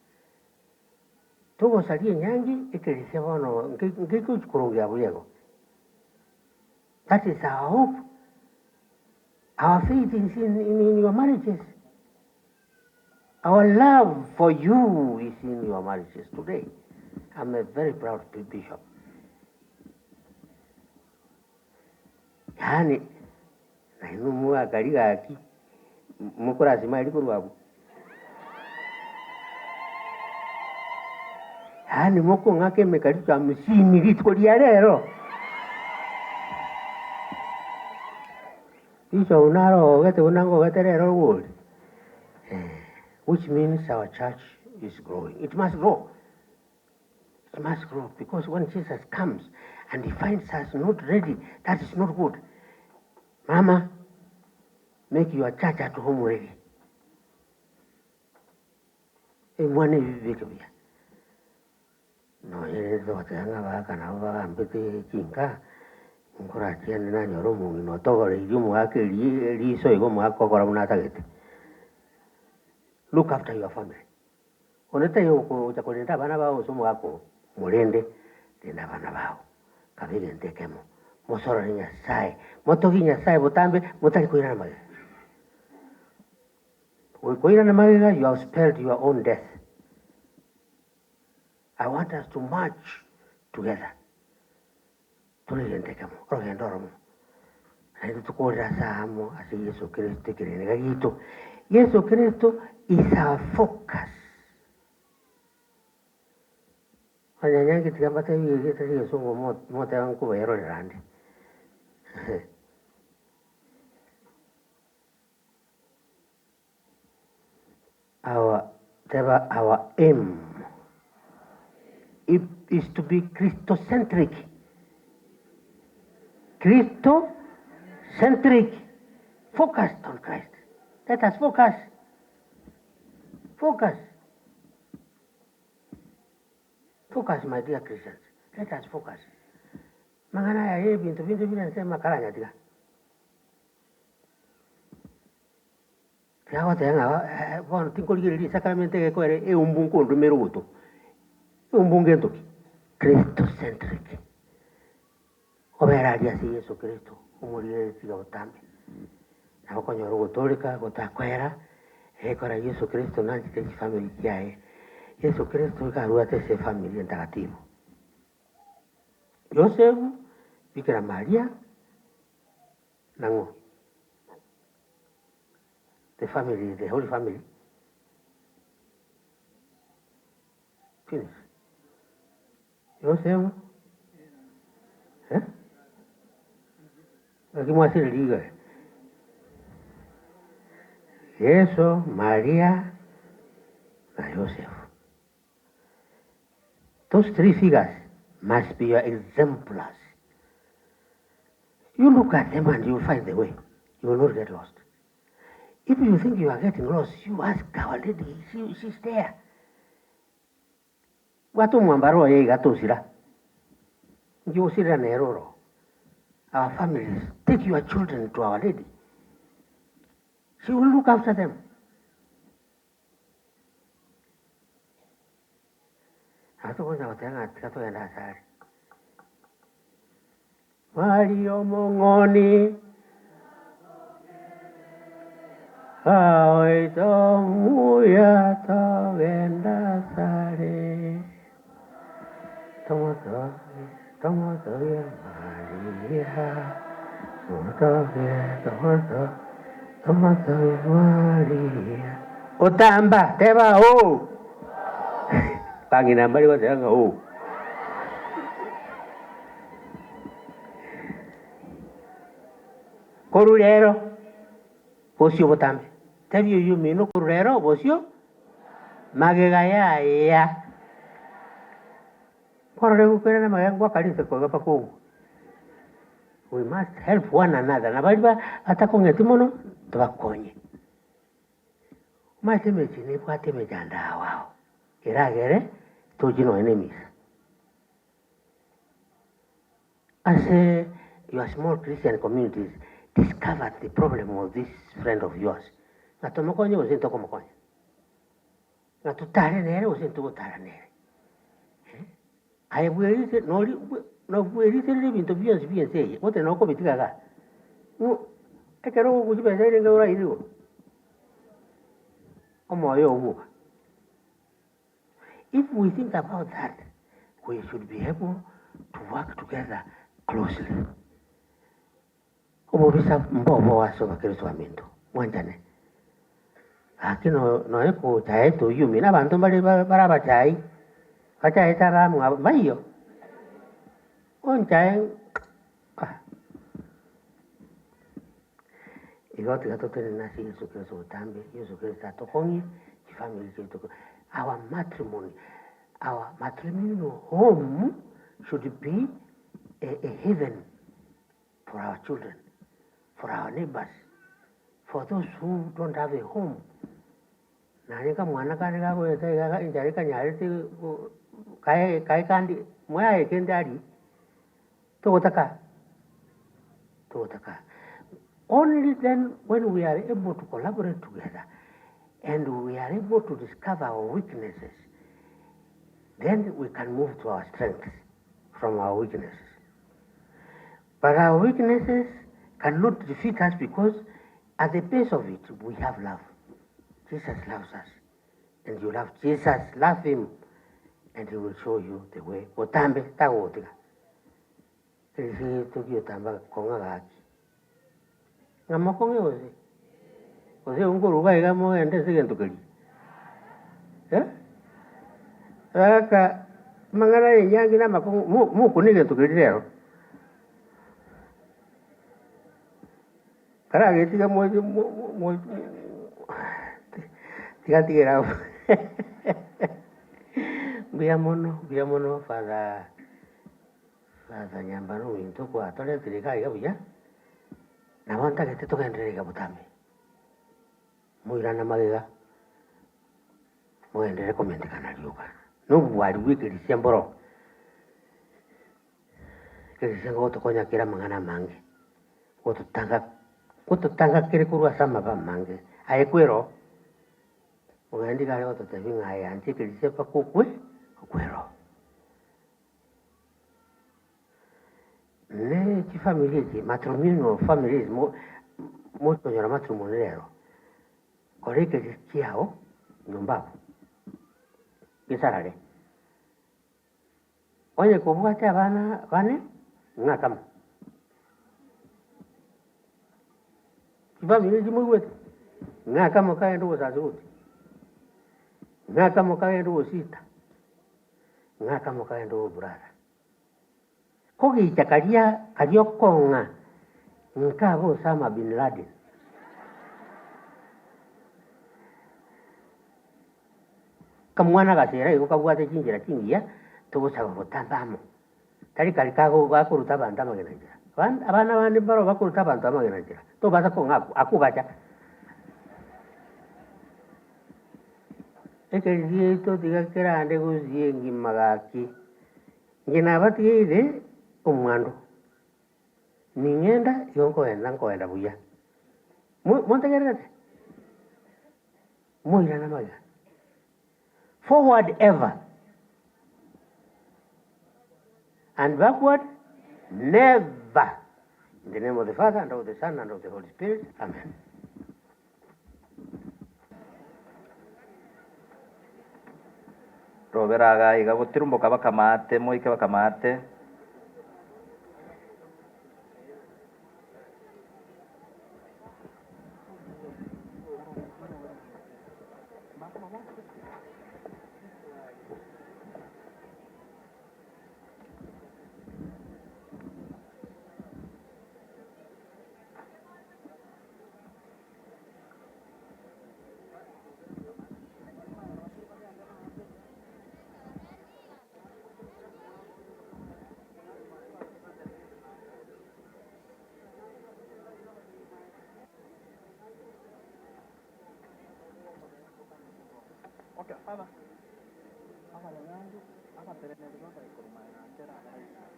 G: Togo salie nyangi ekelisema no ngiko kurongia buyego. That is our hope. Our faith is in your marriages. Our love for you is in your marriages today. I'm a very proud bishop. Yani na inumu akaliga aki mukura simali kuruabu hani moko ngake mekalicha msimi litko lero iso unaro gete unango gete lero word which means our church is growing. It must grow. It must grow because when Jesus comes and he finds us not ready, that is not good. Mama, make your church at home ready. Mwane viveke bia. No yele zote anga baka na baka mpete chinka. Ngora tiene na nyoro mungi no togo le yumu ake li so igo mu akokora munata gete. Look after your family. Oneta yoko chakolenda bana bao somo ako mulende tena bana bao. Kabile ntekemo. Mosoro nya sai. Motogi nya sai botambe motali kuina mage. You have spelled your own death. I want us to march together. Tulientekemo, rogendoromo. Aitu tukora samo asi Yesu Kristo kirene gito. Yesu Kristo is our focus. Anyanyangi tikambata yigita Yesu mote wangu bayero randi. Our aim is to be Christocentric. Christocentric. Focused on Christ. Let us focus. Focus, my dear Christians. Let us focus. Mangana ya ye bintu bila nsema kalanya tiga. Tiago tenga bon tinkoligiri sacramente che quere è un buon conto meruto. È un buon gento. Christocentric. Overa dia si Yesu Kristo, umurire tiga otambe. Na konyo rogo tolika gotakwera e kora Yesu Kristo nanti te family yae. Yesu Kristo karuate se family entagativo. Yosefu Bikira Maria nango. The family, the Holy Family. Finish. Yosefu? Aquí vamos a hacer el liga. Yesu, Maria, and Joseph. Those three figures must be your exemplars. You look at them and you'll find the way. You will not get lost. If you think you are getting lost, you ask Our Lady. She's there. Watu mwambaro ye gatosira. You see the neroro. Our families, take your children to Our Lady. She will look after them. Mario Mongoni, Ay tomuya to venda sare, tomo Maria, tomo Maria. Otamba, teba o. Pangina mbali kwa tega o. Corulero, posio botambe. Tebi yu mino corulero, posio. Magegaya ya. Corulero kena magengwa kali se koga paku. We must help one another. Na bali ba atakongea timono tubakonye. Mateme chini kwa teme janda wao. Iragere tojino enemies. As your small Christian communities discovered the problem of this friend of yours. Ngatomokonye usinto komokonye. Ngatutare nere usinto gutara nere. Ayebwelise no bwelise libinto byose byense. Wote noko bitigaga. Ekero kujibeza ile ngora iliwo. If we think about that, we should be able to work together closely. Obobisa mbobo waso bakristo aminto. Wanjane. Akino no eko chae to yumi na bantu bali baraba chai. Kacha etara mu bayo. On chae. Igoti gato tene nasi Yesu Kristo utambe, Yesu Kristo atokonye, family Kristo. Our matrimonial home should be a heaven for our children, for our neighbors, for those who don't have a home. Nani ka mwana kani ka ko ete ka injari ka nyari ti kai kandi moya ekendari to taka. Only then, when we are able to collaborate together and we are able to discover our weaknesses, then we can move to our strengths from our weaknesses. But our weaknesses cannot defeat us because at the base of it, we have love. Jesus loves us. And you love Jesus, love him, and he will show you the way. Otambe, tawotika. Kisi tuki otamba konga gaki. Ngamakonge ose unguruga igamo ende sigento kali. Aka mangana yangi na makongo mu kunige to kali lero. Kara geti ga mo tiga. Biamono para nyambano into kwa tole tiga iga buya. Nabanta que te toca entrega botame. Muy grande magega. Muy en recomiende canal yoga. No wali wiki diciembro. Que dicen goto coña kira mangana mange. Goto tanga kire kurwa sama ba mange. Ai kwero. Ogendi gale goto te vinga ai anti que dice pa kwero. Le ci famiglie di matrimonio famiglie molto era matrimonio corre che chiao non va che sarà le oye come te vane ngakam ci famiglie di muy wet ngakam ka ndo sa zuti ngakam ka ndo sita ngakam ka ndo brada kogi chakaria kariokonga nkabo Osama bin Laden kamwana gasera iko kabwate chinjira chingia tobosaba botambamo kali kago bakuruta banda magenajira abana bandi baro bakuruta banda magenajira to baza konga akugacha ekerito tiga kerande guziengi magaki ngina batire omwando ningenda nkoenda buya montegerete moira na maga forward ever and backward never. In the name of the Father, and of the Son, and of the Holy Spirit. Amen.
F: Roberaga iga gutirumbuka bakamate moike bakamate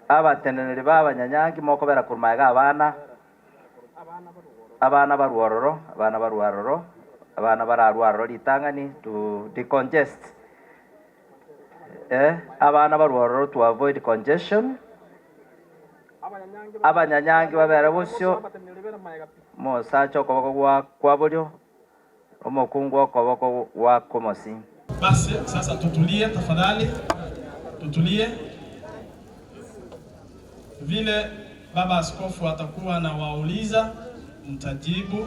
F: abateneneri b'abanyanyangi moko bera kurumaiga abana baruororo abana bararwaroro litangani to decongest abana baruororo to avoid congestion abanyanyangi babera bosyo mosacho okoboko kwa bulyo omokungu okoboko wa komosi.
C: Basi sasa tutulie tafadhali, tutulie. Vile baba askofu atakuwa na wauliza, mtajibu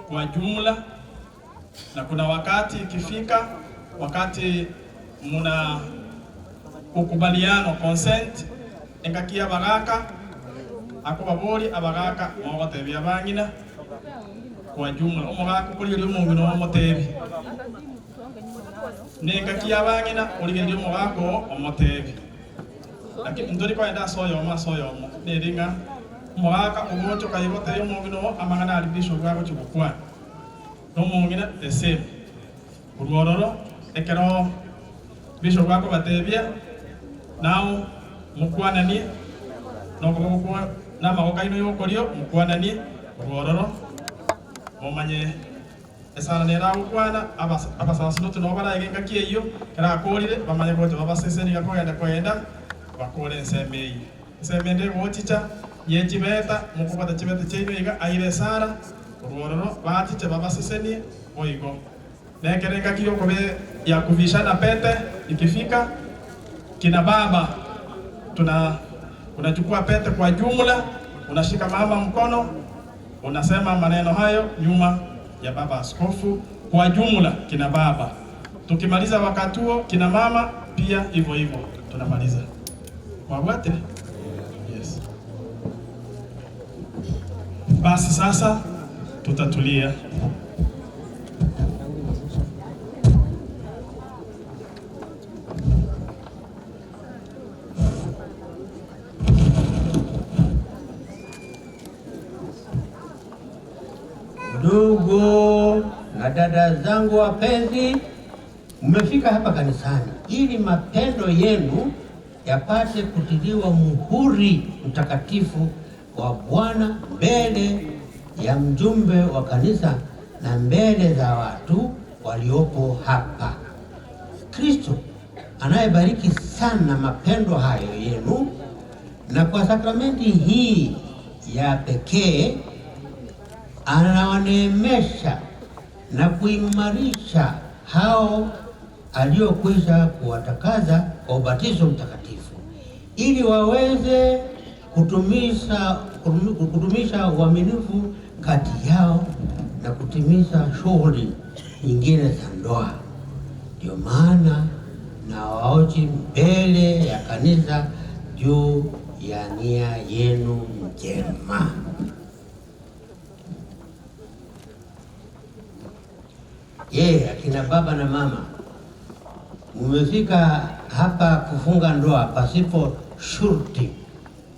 C: kwa jumla, na kuna wakati ikifika, wakati muna ukubaliano consent, engakia baraka akubabori abaraka mwagotebi abangina kwa jumla omugaka kuliri omungino omotebi nengakia abangina uligiri omugaka omotebi lakini ndori kwa enda soyomo neringa omugaka ogocho kayigotebi omungino amangana ali bishop gako chibukwa nomungina the same urwororo ekero bishop gako batebia nao mukwanani nokobokwa namagokaino yokorio mukwanani urwororo omanye esana nera ukwana abasasinutu no barayenga kiyo kera akolire bamanye ko babaseseni kwenda bakole nsemende gochicha yechibeta mukubata chibeta cheiga aire sara urwororo batiche babaseseni oigo nekerenga kiyo kobe ya kuvishana pete ikifika kina baba unachukua pete kwa jumla, unashika mama mkono, unasema maneno hayo nyuma ya baba askofu kwa jumla kina baba. Tukimaliza wakati huo kina mama pia hivyo hivyo tunamaliza. Wabwate? Yes. Basi sasa tutatulia.
G: Ndugu na dada zangu wapenzi, mmefika hapa kanisani ili mapendo yenu yapate kutiliwa muhuri mtakatifu wa Bwana mbele ya mjumbe wa kanisa na mbele za watu waliopo hapa. Kristo anayebariki sana mapendo hayo yenu, na kwa sakramenti hii ya pekee anawaneemesha na kuimarisha hao aliokwisha kuwatakaza kwa ubatizo mtakatifu ili waweze kutumisha uaminifu kati yao na kutimiza shughuli nyingine za ndoa. Ndio maana na waoji mbele ya kanisa juu ya nia yenu njema. Akina baba na mama, mmefika hapa kufunga ndoa pasipo shurti,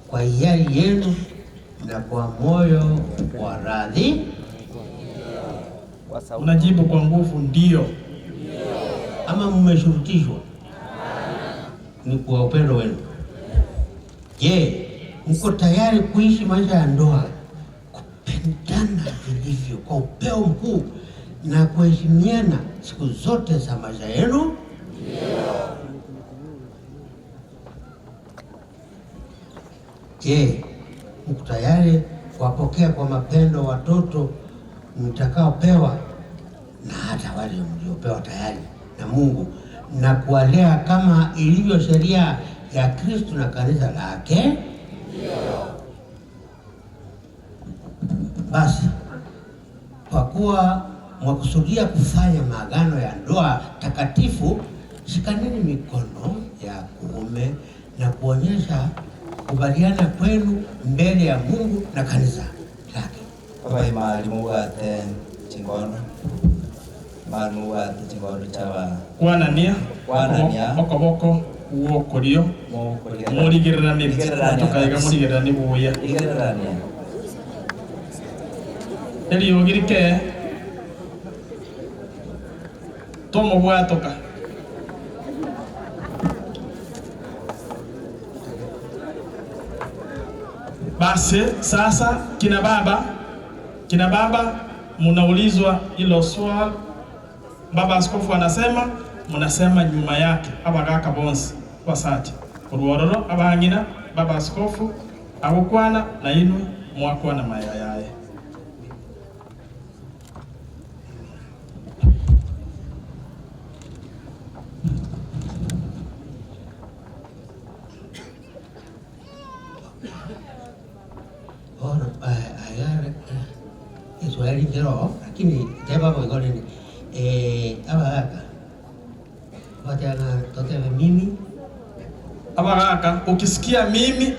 G: kwa hiari yenu na kwa moyo wa radhi.
C: Unajibu kwa nguvu ndio.
G: ama mmeshurutishwa? Ni kwa upendo wenu. Je, mko tayari kuishi maisha ya ndoa kupendana vilivyo kwa upeo mkuu na kuheshimiana siku zote za maisha yenu? Je, mko tayari kuwapokea kwa mapendo watoto mtakaopewa na hata wale mliopewa tayari na Mungu na kuwalea kama ilivyo sheria ya Kristo na kanisa lake? Basi, kwa kuwa mwakusudia kufanya maagano ya ndoa takatifu, shikaneni mikono ya kuume na kuonyesha kubaliana kwenu mbele ya Mungu na kanisa lake.
F: Baba imalimu ate chingono. Manu ate chingono chaba.
C: Kwanania okoboko uokorio murigererani tukaiga murigererani buya
F: igererani
C: eliyogirike tomo bwatoka basi. Sasa kina baba munaulizwa hilo swali. Baba Askofu anasema munasema nyuma yake abagaka bonsi wasati uruororo abangina Baba Askofu abukwana na inwe mwakwana mayayaye.
G: Swali kero lakini teba kwa gani abagaka watana totele mimi
C: abagaka ukisikia mimi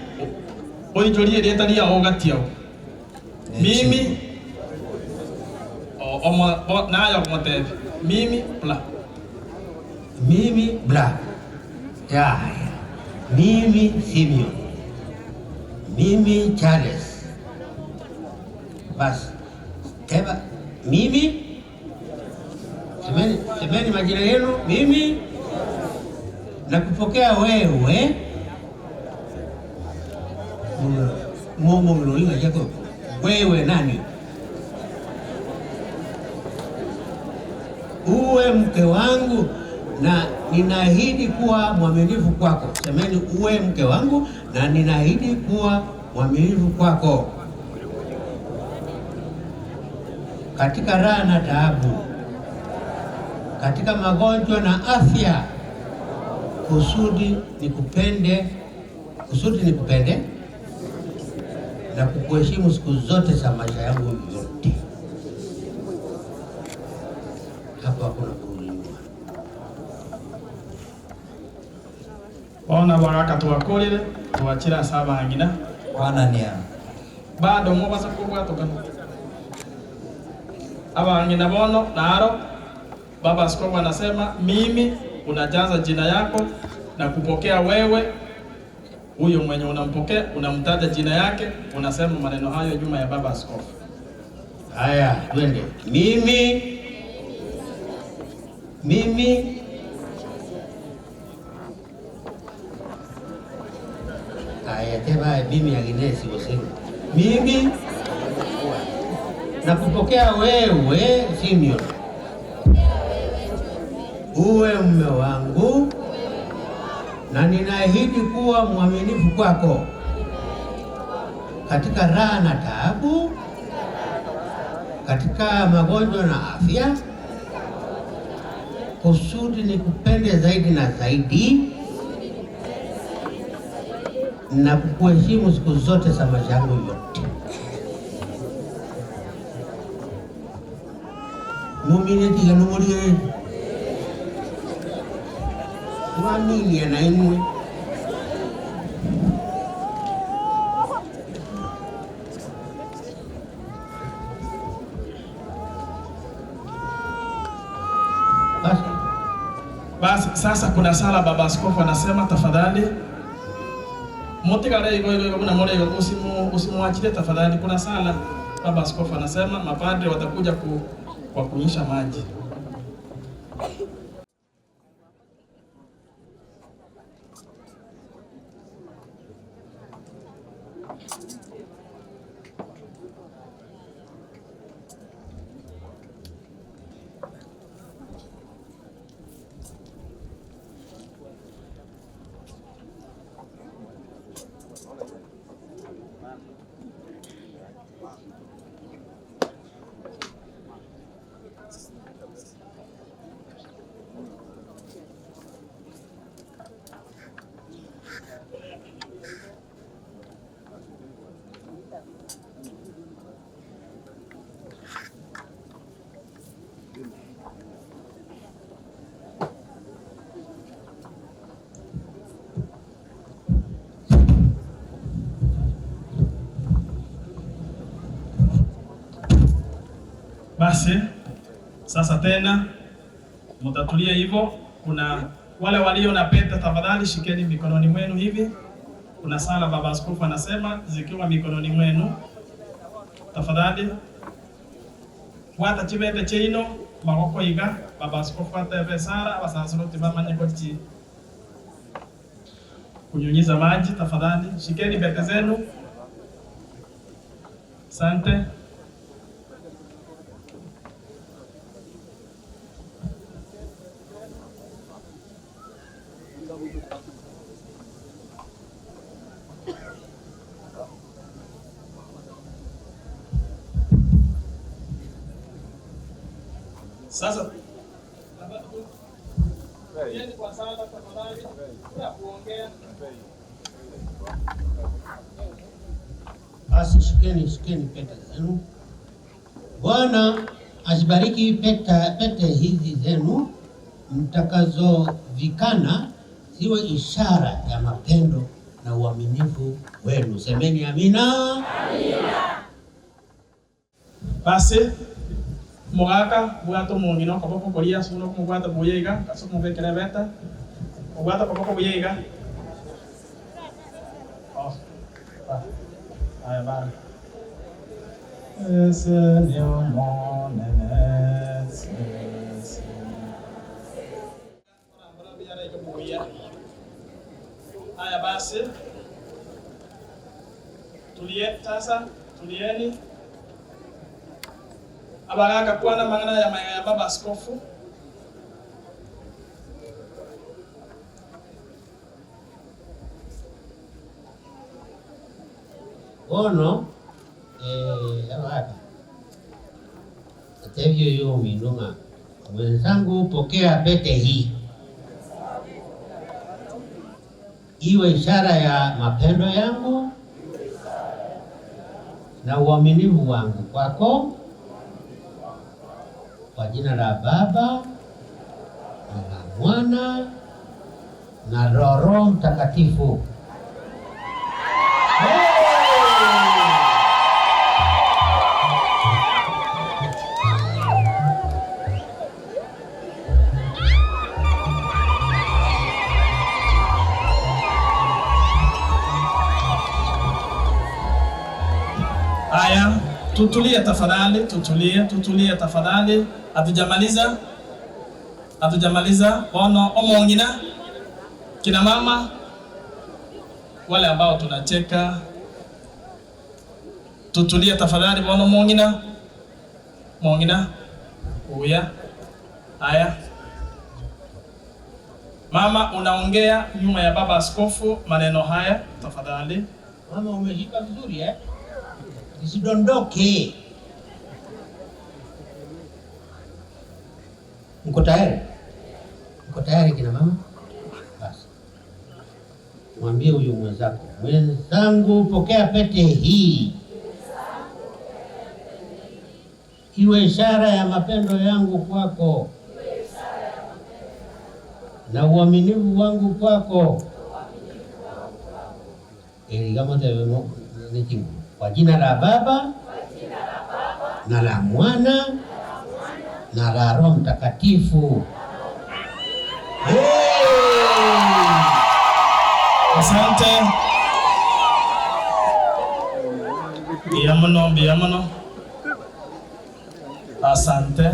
C: oijolie leta lia ogatia mimi omo nayo motebe mimi bla ya mimi Simeon, mimi Charles. Basi teba mimi semeni majina yenu. Mimi nakupokea wewe momo mlolinga yako wewe nani uwe mke wangu na ninaahidi kuwa mwaminifu kwako. Semeni uwe mke wangu na ninaahidi kuwa mwaminifu kwako katika raha na taabu, katika magonjwa na afya, kusudi nikupende na kukuheshimu siku zote za maisha yangu yote. Hapa hakuna kurudi nyuma. Ona baraka tuwakolere tuwachira saba ngina
F: wanania
C: bado mubasa kubwa tokana abangina bono naro. Baba Askofu anasema mimi unajaza jina yako na kupokea wewe. Huyo mwenye unampokea unamtaja jina yake, unasema maneno hayo nyuma ya Baba Askofu.
G: Haya, twende. Mimi haya teba mimi Agnes wasema mimi na kupokea wewe Simeon uwe mume wangu na ninaahidi kuwa mwaminifu kwako katika raha na taabu, katika magonjwa na afya, kusudi nikupende zaidi na zaidi na kukuheshimu siku zote za maisha yangu yote. Mumineti ya numuri wamini ya naimwe
C: basi. Sasa kuna sala Baba Askofu anasema tafadhali motigare igo kuna mole usimuachie tafadhali. Kuna sala Baba Askofu anasema mapadre watakuja kwa kunyesha maji. Basi sasa tena mtatulia hivyo. Kuna wale walio na pete, tafadhali shikeni mikononi mwenu hivi. Kuna sala baba askofu anasema zikiwa mikononi mwenu, tafadhali wata chibete cheino magoko iga baba askofu atebe sala abasasoroti bamanye kochi kunyunyiza maji. Tafadhali shikeni pete zenu. Asante. Sasa kwa sala tafadhali ya kuongea.
G: Basi shikeni pete zenu. Bwana asibariki pete hizi zenu mtakazovikana, ziwe ishara ya mapendo na uaminifu wenu. Semeni amina. Amina.
C: Basi Mogaka bwato mungino kaboko kolia suno kumubwata buyega kasuku mubekere beta obwata kaboko buyega. Aya bana Seigneur mon ennemi. Aya basi tulieni abagaka kwana mangana ya baba askofu.
G: Ono abaka atevyo yo minunga mwenzangu, pokea pete hii iwe ishara ya mapendo yangu na uaminifu wangu kwako, kwa jina la Baba na la Mwana na Roho Mtakatifu.
C: Aya, tutulie tafadhali, tutulie tafadhali. Hatujamaliza. Ono omongina kina mama wale ambao tunacheka, tutulie tafadhali. Ono mongina uya. Aya, mama unaongea nyuma ya baba askofu maneno haya tafadhali.
G: Mama umeshika vizuri Isidondoke. Mko tayari? Mko tayari kina mama? Basi mwambie huyu mwenzangu, pokea pete hii iwe ishara ya mapendo yangu kwako na uaminifu wangu kwako. Kwa jina la Baba na la Mwana na la Roho Mtakatifu.
C: Asante. Biamono. Asante.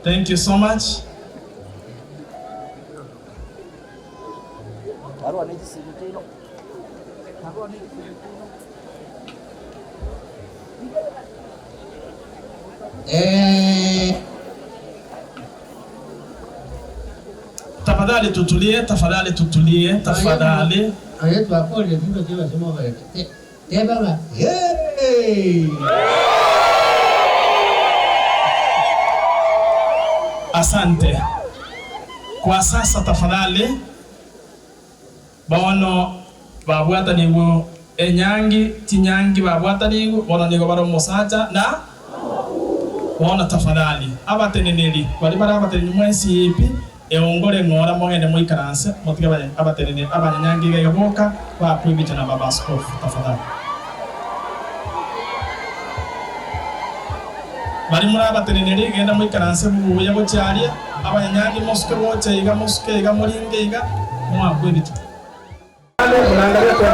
C: Thank you so much. Tafadhali tutulie.
G: Ayetu akole ndio kiwa sema wale. Baba.
C: Asante. Kwa sasa tafadhali bono babwata nigo enyangi tinyangi babwata nigo bono nigo baro mosaja na bono tafadhali abateneneli bali bara abateneneli mwensi ipi eongole ngora mwene mwikaranse motigabaye abateneneli abanyangi gayoboka kwa kwibita na baba askofu tafadhali. bari muri abateneneri genda muri karanse bubuye bo cyaria abanyanyangi moske bote iga moske iga muringe iga mwako ebitu
B: Unaangalia kwa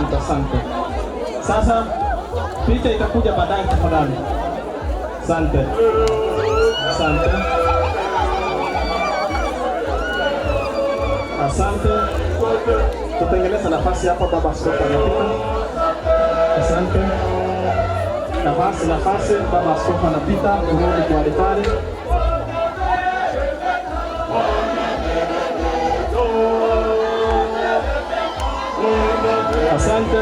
C: Asante. Sasa picha itakuja baadaye tafadhali. Asante. Tutengeneza nafasi hapo baba askofu anapita. Asante. Nafasi baba askofu anapita kurudi kwa altari. Asante.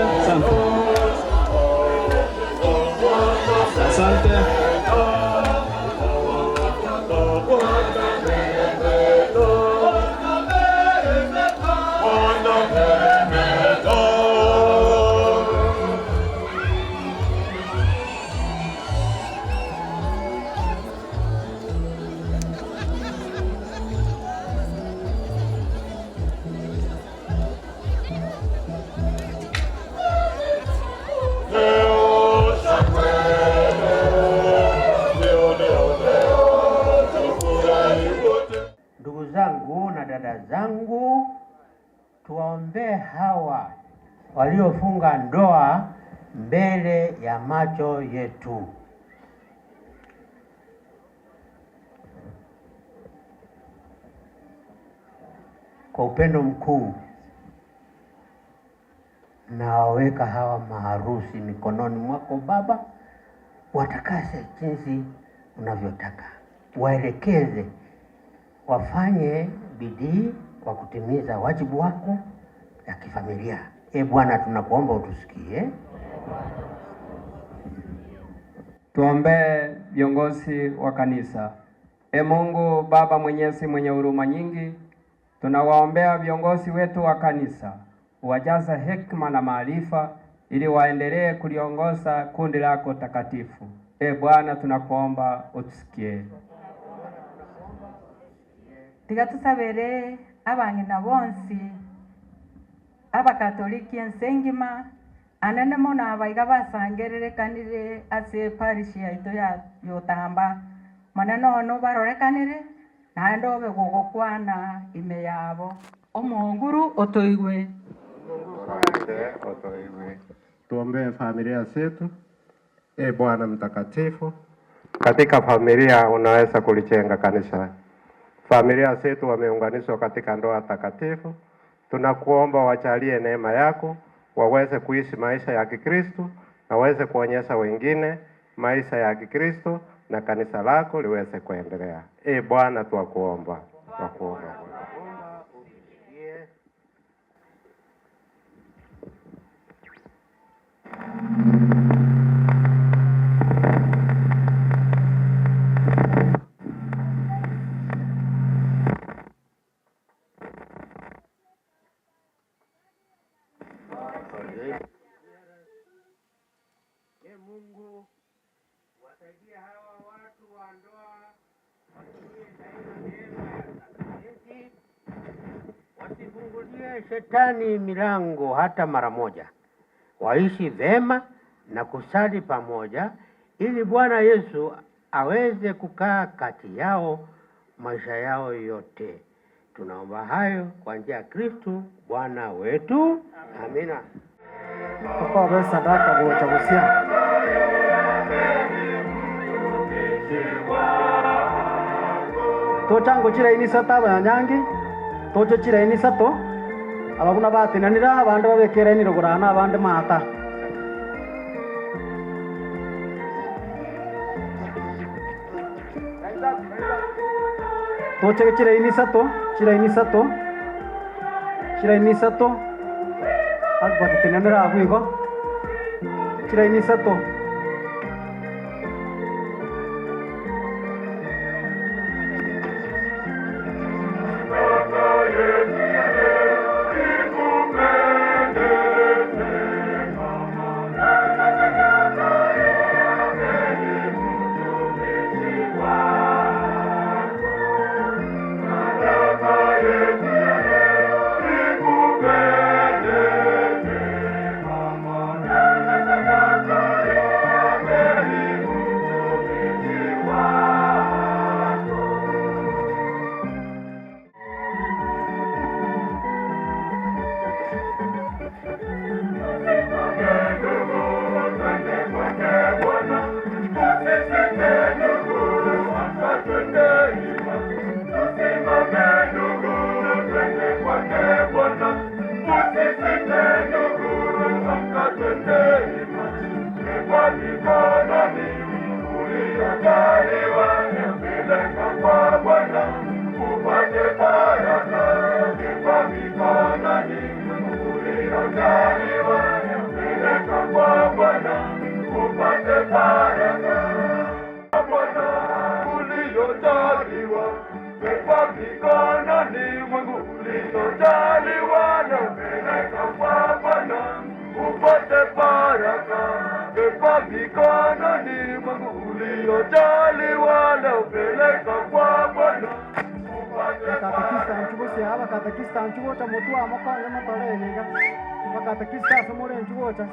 G: Dada zangu, tuwaombee hawa waliofunga ndoa mbele ya macho yetu. Kwa upendo mkuu nawaweka hawa maharusi mikononi mwako Baba, watakase jinsi unavyotaka, waelekeze wafanye bidii kwa kutimiza wajibu wako ya kifamilia. Bwana, tunakuomba utusikie.
J: Tuombee viongozi wa kanisa. Mungu Baba mwenyezi mwenye huruma nyingi, tunawaombea viongozi wetu wa kanisa, uwajaze hekima na maarifa ili waendelee kuliongoza kundi lako takatifu. Bwana, tunakuomba utusikie.
K: Tigatusabere abanyina bonsi abakatoliki ensengima anene mono abaiga basangererekanire ase parish yaito ya Yotamba manene ono barorekanire naende obe gogokwana ime yabo omonguru otoigwe.
L: Tuombee familia zetu. Bwana mtakatifu, katika familia unaweza kulichenga kanisa. Familia zetu wameunganishwa katika ndoa takatifu. Tunakuomba wajalie neema yako, waweze kuishi maisha ya Kikristo na waweze kuonyesha wengine maisha ya Kikristo na kanisa lako liweze kuendelea. Bwana tunakuomba.
G: Mungu wasaidie hawa watu wa ndoa wasifungulie shetani milango hata mara moja, waishi vema na kusali pamoja ili Bwana Yesu aweze kukaa kati yao maisha yao yote. Tunaomba hayo kwa njia ya Kristo Bwana wetu. Amina.
B: Kwa sadaka kwa chagusia tochango chira ini sata abanyangi tocho chira ini sato abaguna batinanira abandi babekera ni rugurana abandi mata tocho chira ini sato alba tinanira aguigo chira ini sato Katekista nchuo cha mutua mokanga matole ninga katekista somore nchuo cha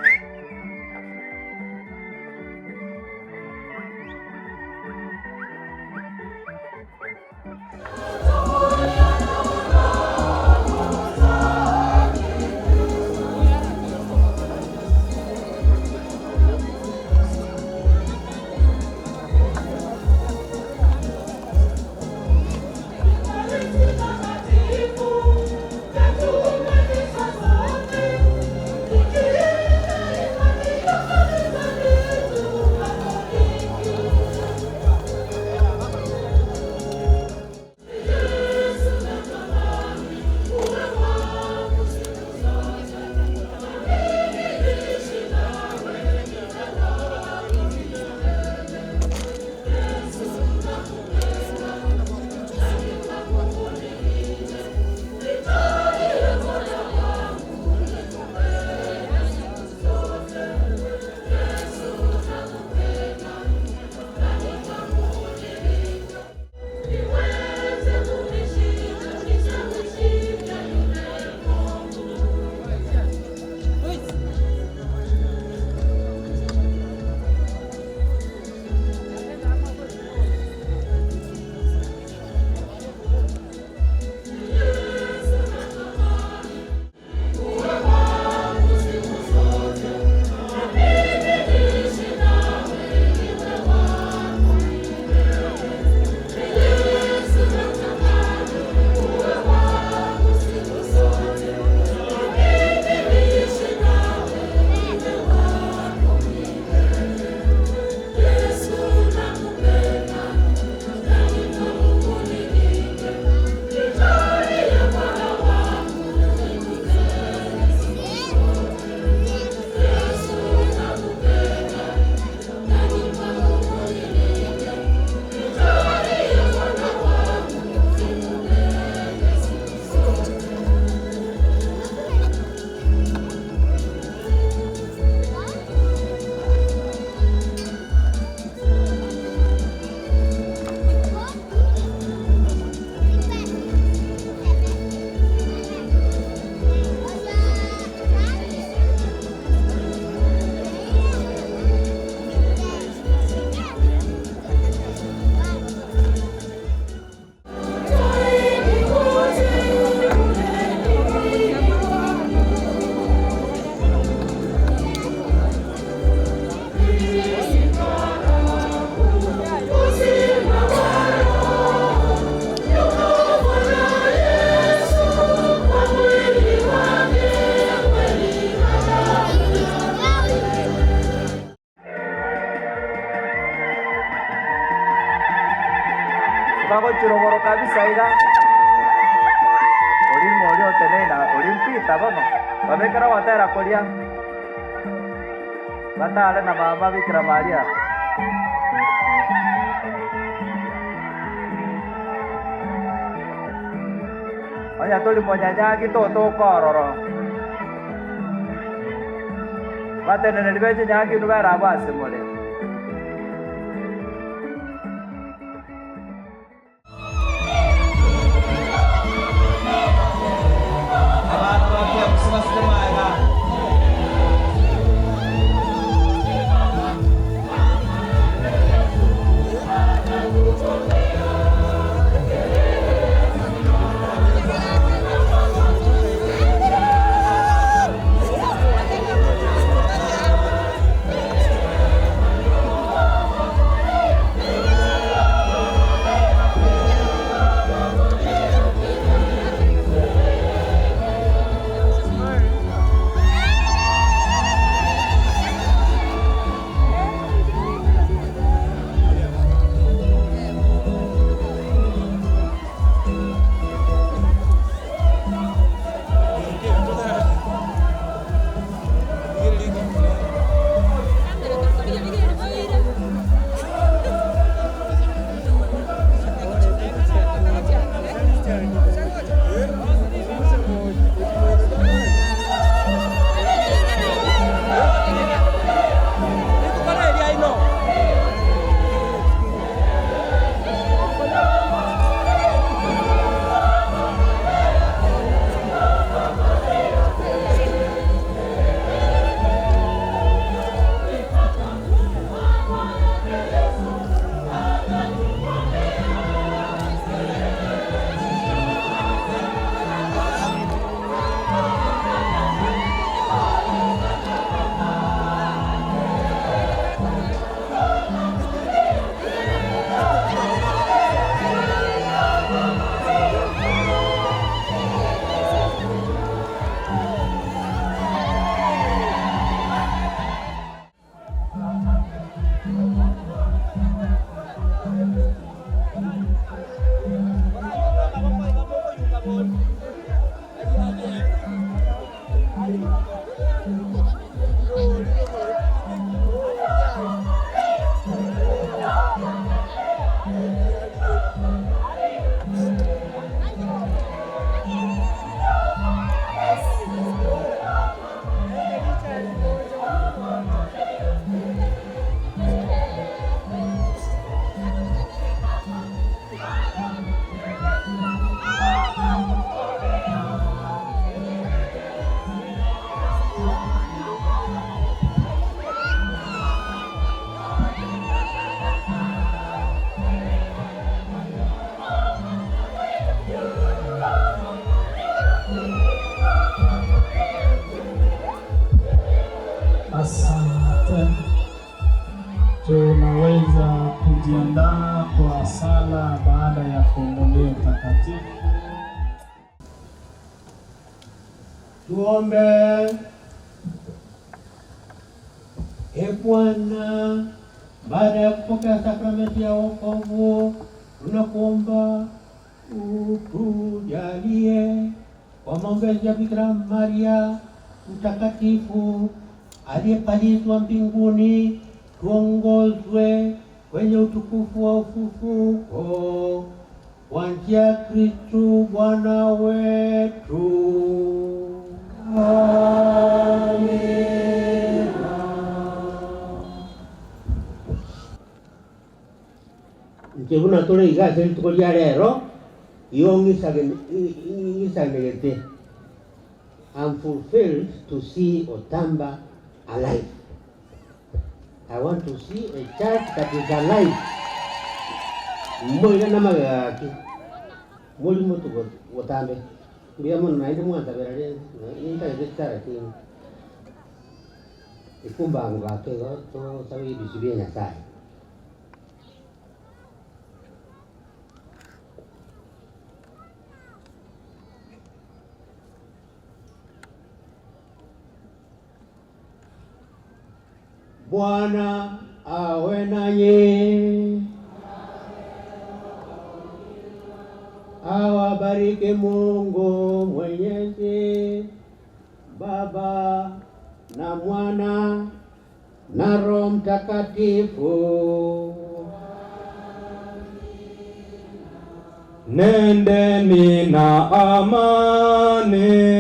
F: Bako chirogoro kabisa ida. Oli otenena, olimpita bono. Babekera watera kolia. Batale na mama Bikira Maria. Oya tuli monyanya kitoto kororo. Batene libeje nyaki nubera base mole.
C: Asante. Tunaweza kujiandaa kwa sala baada ya komunio takatifu.
M: Tuombe. Bwana, baada ya kupokea sakramenti ya wokovu, tunakuomba utujalie kwa maombezi ya Bikira Maria mtakatifu aliyepalizwa mbinguni, tuongozwe kwenye utukufu wa ufufuko kwa njia ya Kristo Bwana wetu. Amen. Nkibuna tole igase lituko lya lero yongisanegete. I'm fulfilled to see Otamba alive. I want to see a church that is alive. Moira na magaki. Muli mutu Otambe. Biamo na ile mwanza berale. Ninta getara tin. Ikumba ngake to sabi bisibia nyasai. Bwana awe nanyi. Awabariki Mungu Mwenyezi, Baba na Mwana na Roho Mtakatifu.
J: Nendeni na amani.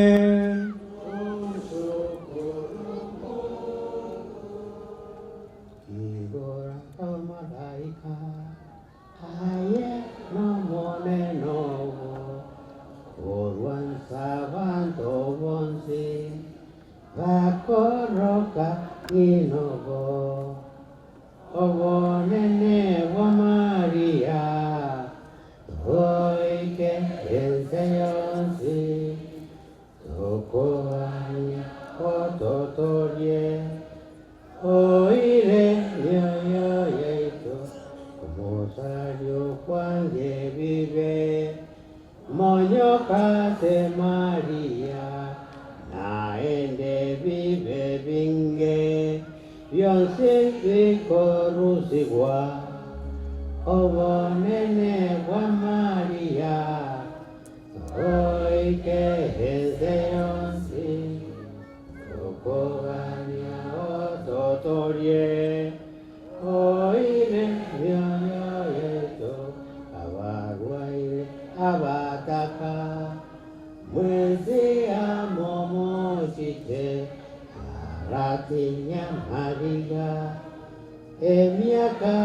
M: Vakoroka inogo ovonene wa Maria oike enseyonsi tokoani ototorie oire yoyo yeito mosario kwanje vive monyokate Maria naende vive vinge vyonse vikorusigwa ovonene wa Maria oike hezeyonsi okogania ototorie oire vyoyo yeto abarwaire abataka mwezi amomochite aratinya mariga emiaka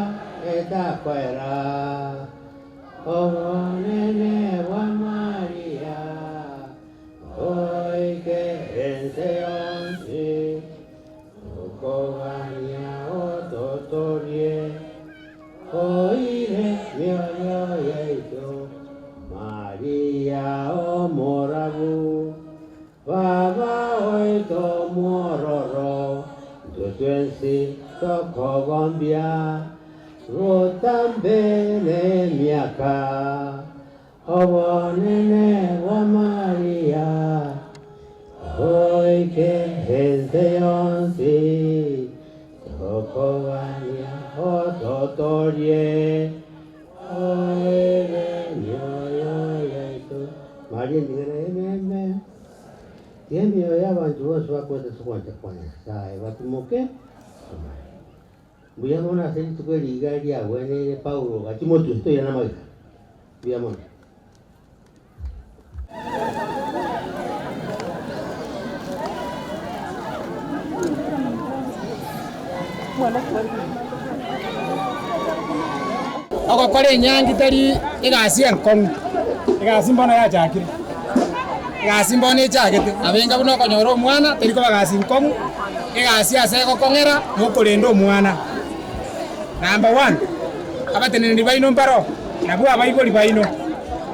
M: etakwera ovonene wa Maria oike enseyonsi okogania ototorie oire mioyo yeito Maria omorabu Baba oito mororo tutwensi tokogombia rotambele miaka ovonene wa Maria oike hezeyonsi tokogania ototorie oire mioyo yeito Maria ndirememe Tiemio ya bantu bose bakwete sukwanja kwa Nyasaye batimoke mbuyamona senti tukweli igali ya wene Paulo gatimoto stoya na maika mbuyamona
N: Ako kore nyangi tari igasi enkong igasi mbona ya chakire igasi mbona echagete abenga buno konyora omwana teriko bagasi nkong igasi ase gokongera mukorenda omwana number 1 abateneneri baino mparo nabwo abaibori baino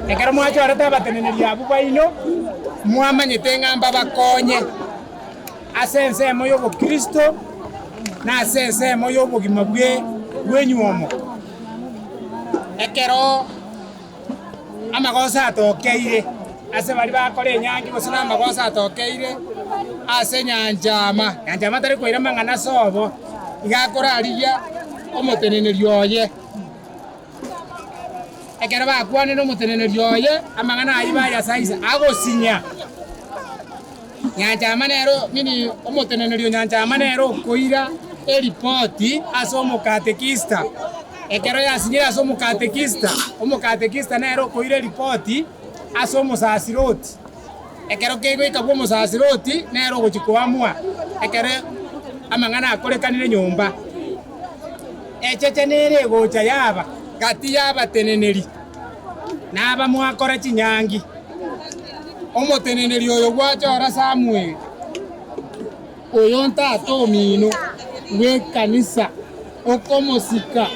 N: ekero mwachorete abateneneri abo baino mwamanyete ng'amba bakonye ase ensemo y'obokristo na ase ensemo y'obogima bwenyuomo ekero amagosa atokeire ase bari bakore enyangi gose na amagosa atokeire ase nyanjama tari koira mang'ana sobo igakora ariya omoteneneri oye ekero bakwane n'omoteneneri oye amang'ana ayi bayasaisa agosinya nyanjama nero nini omoteneneri nyanjama nero okoira eripoti ase omokatekista ekero yasinyira ase omokatekista nero okoira eripoti ase omosasiroti ekero kegoika bwa omosasiroti nero ogochikoamwa ekero amang'ana akorekanire nyomba echeche nere egocha yaba gati yabateneneri naba mwakora chinyangi omoteneneri oyo gwachora Samuel oyo ntata omino bw'ekanisa okomosika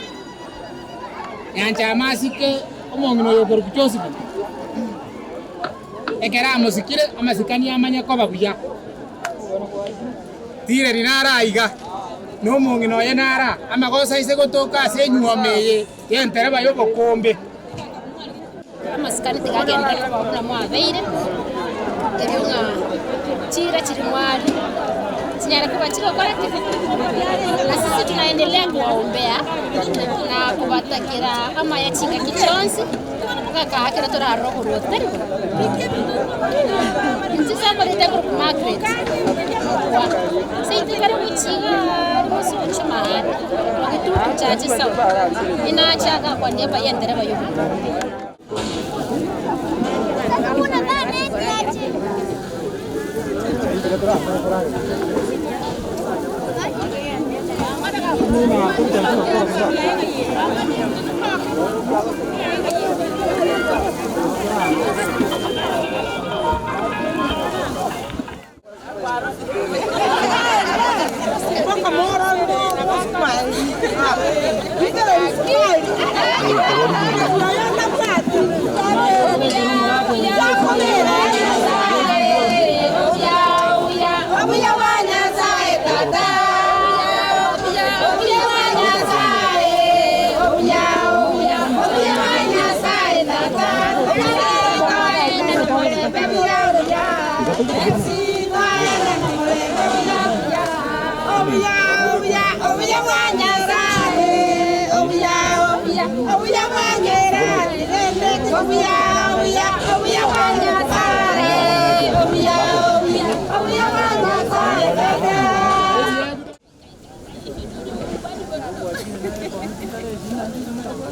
N: yanchama asike omong'ina oyo okorukuchosika ekera amosikire amasikani amanya koba buya tire rinara iga n'omong'ina oye nara amagosa ise gotoka ase enyuomeye yentereba y'obokombe
O: amasikani tigagendeka na mwabeire erio ng'a chira chiri mwari Sinyara kubachika kwa na sisi tunaendelea kuwaombea na kubatakira ama ya chinga kichonzi kaka akira tora roho rote. Nchi samba de tempo Margaret. Sei tikara kuchinga musu chumari. Wakitu chaji sawa. Ina chaga kwa ndeba yendere bayo. Kuna nani ndiaje?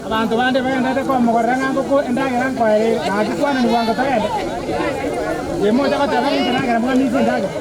N: Abantu bande bagenda ko mugoranga ko endagira nkwere nakikwana ni wanga tayende yemo jaga tabanga endagira mwa nisi endagira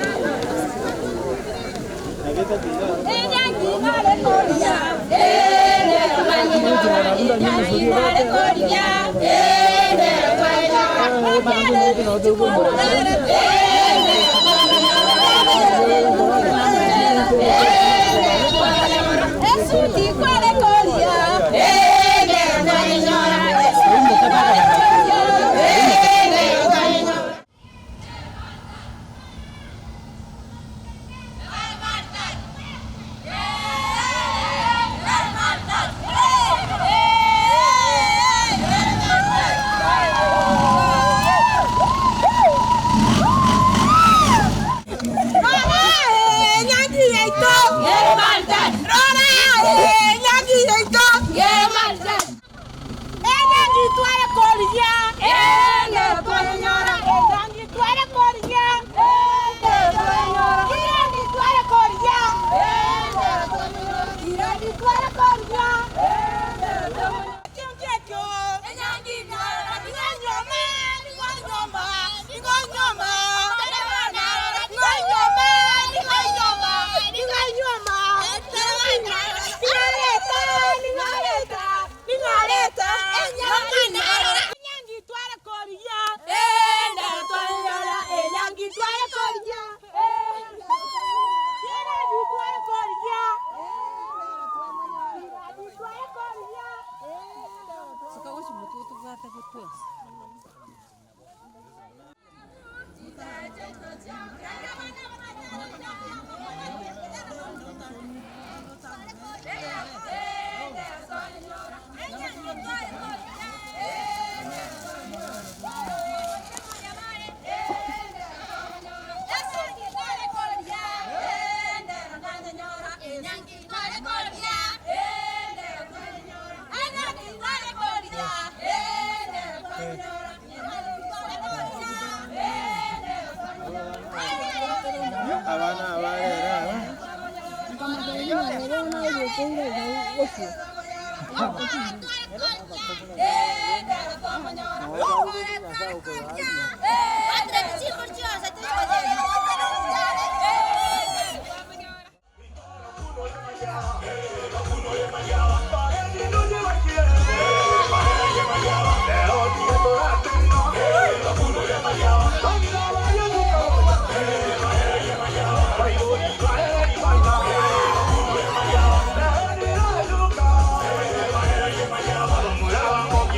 E: Vamos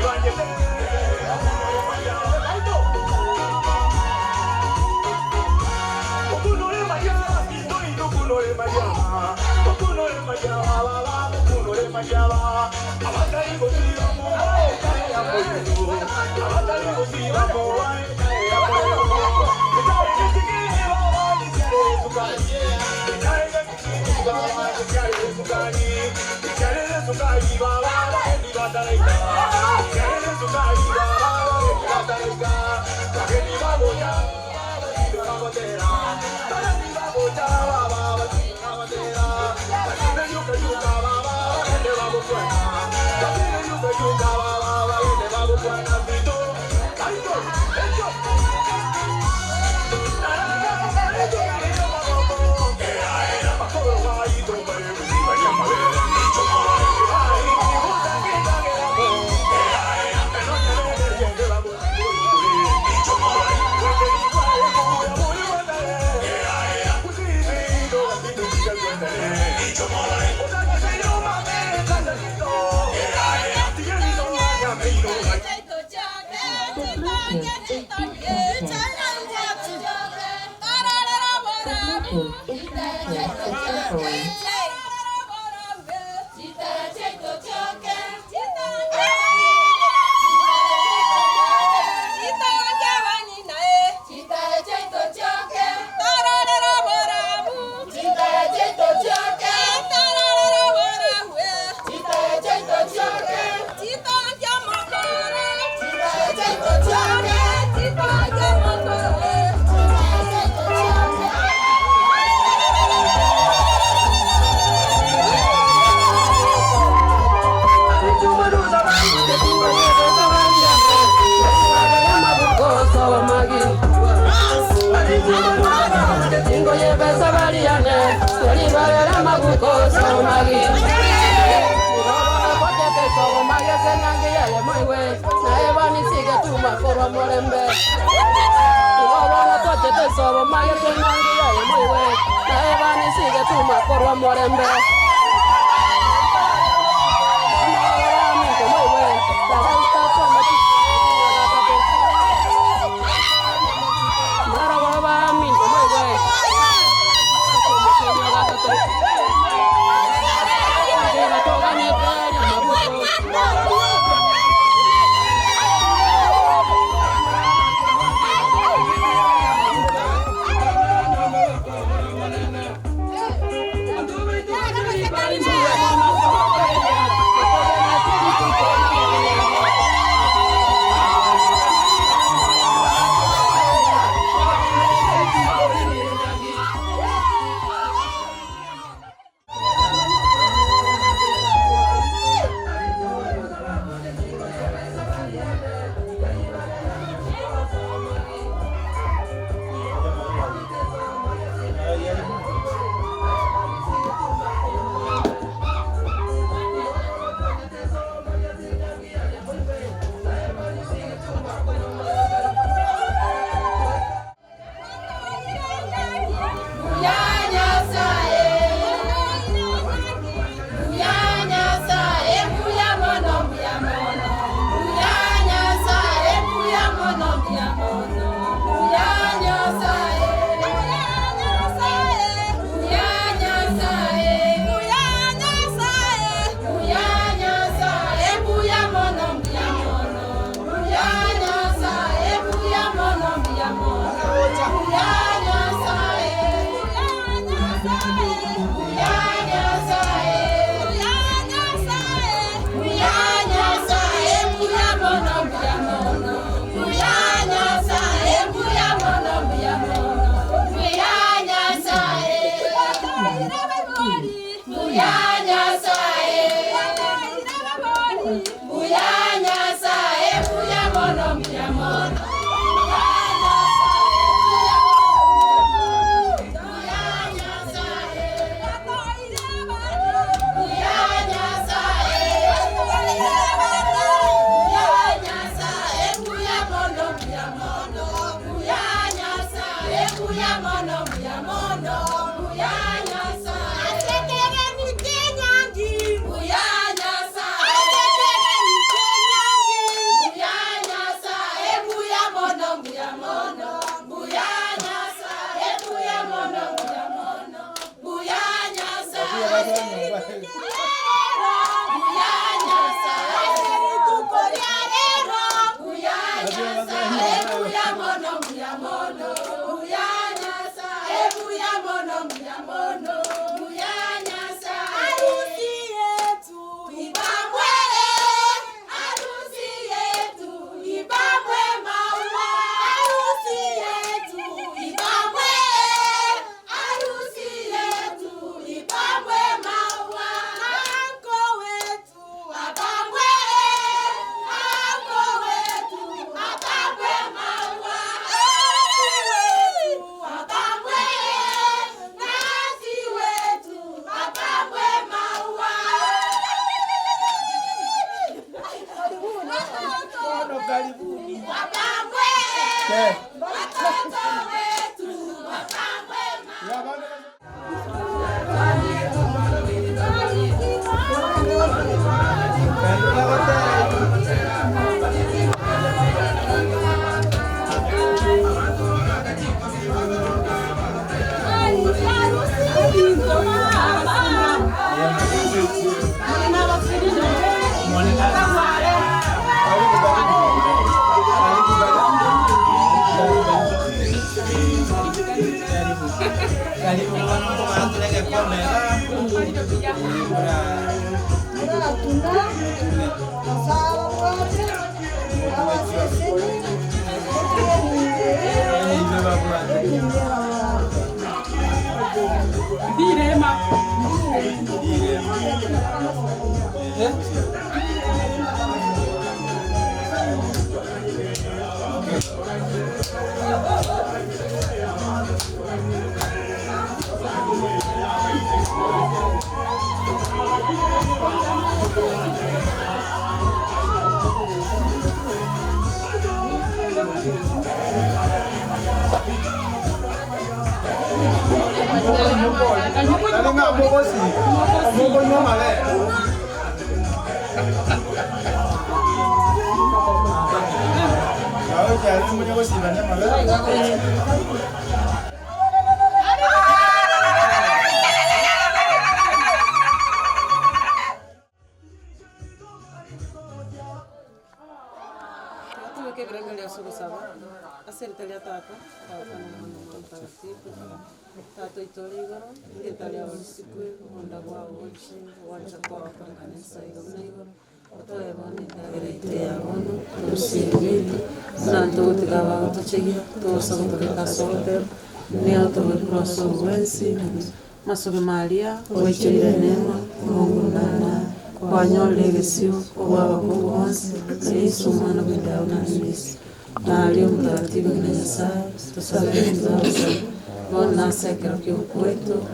P: Masobe Maria, oichire neema, Mungu nana, kwanyole gesio, obwaba kubonse, Yesu mwana w'Daudi na Yesu. Na aliyo mtakatifu na Nyasaye, tusamehe dhambi zetu. Bona sekera kwetu.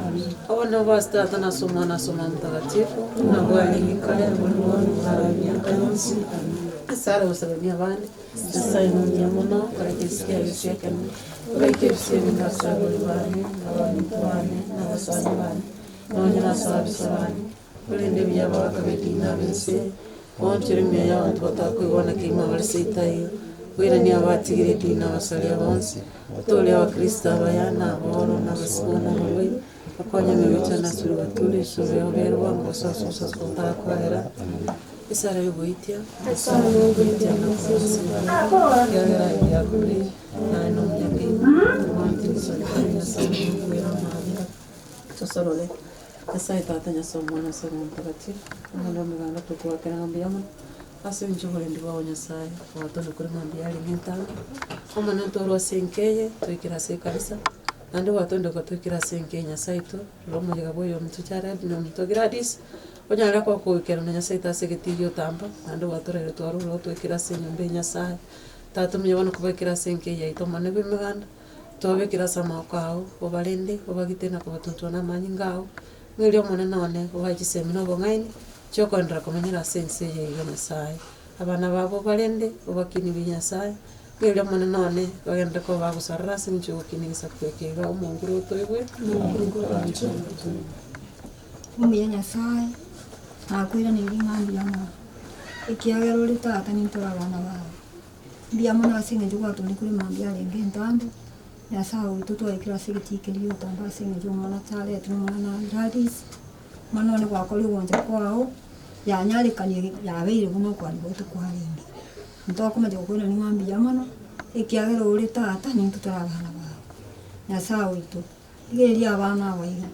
P: Ona basta na soma mtakatifu, na Bwana nikale Mungu harabia kanisa. Sara usalimia bani. Sasa ina mwana kwa kisikia yake. Rekebishe mikasa bali bani na wasani bani. Na nyama sabi sabani. Kulinde byaba bakabedina bense. Onchiri meya watu watakuibona kima waliseitayo. Wira ni abatigire dina basalia bonse. Tole wa Kristo abayana boro na basibona mwe. Akonya mebecha na suru baturi sube oberwa ngososo sosota kwera. Isara yoboitia. Isara yoboitia na kusema. Yara ya kuri na no nyake. Mwanti sokanya sabu kwera mabira. Tosorole. Asa itatanya somwana sema mtakatifu. Ndio mganga tukua kana ngambiyama. Ase njogole ndiwa Nyasaye watono kuri mambiali ngintanga omana ntoro senkeye twikira se kabisa nandi watondo ko twikira senkeye Nyasaye to lomo yega boyo mtuchara no mtogradis onyara kwa kwikira na Nyasaye tasegetiyo tamba nandi watorere twaro lo twikira senyombe Nyasaye tatu mnyabano kubekira senkeye ito mane bimuganda tobekira sama kwao obalende obagitena ko batuntu na manyingao ngilyo mone none obajisemino bongaini chokondra komanyira sense ye Nyasaye abana babo balende obakini bi Nyasaye ngilyo mone none bagenda ko bagusarra sincho kinisa kwekera omunguru toywe
Q: Muya Nyasaye akwira ni ringambi yana ikiagero litata ni tora bana babo bia mona singe jwa tuli kuri mambia lenge ntande Nyasaye utoto ikira sigitikerio tamba singe jwa mona tale tu mona radis manone gwakori wonje kwao yanyarekanie yabeire buno kwa riboto kwa ringi ntoko maje kwena ni ngambi yamano ikiagero uri tata ni tutarabana ba Nyasaye itu igeri abana abaiga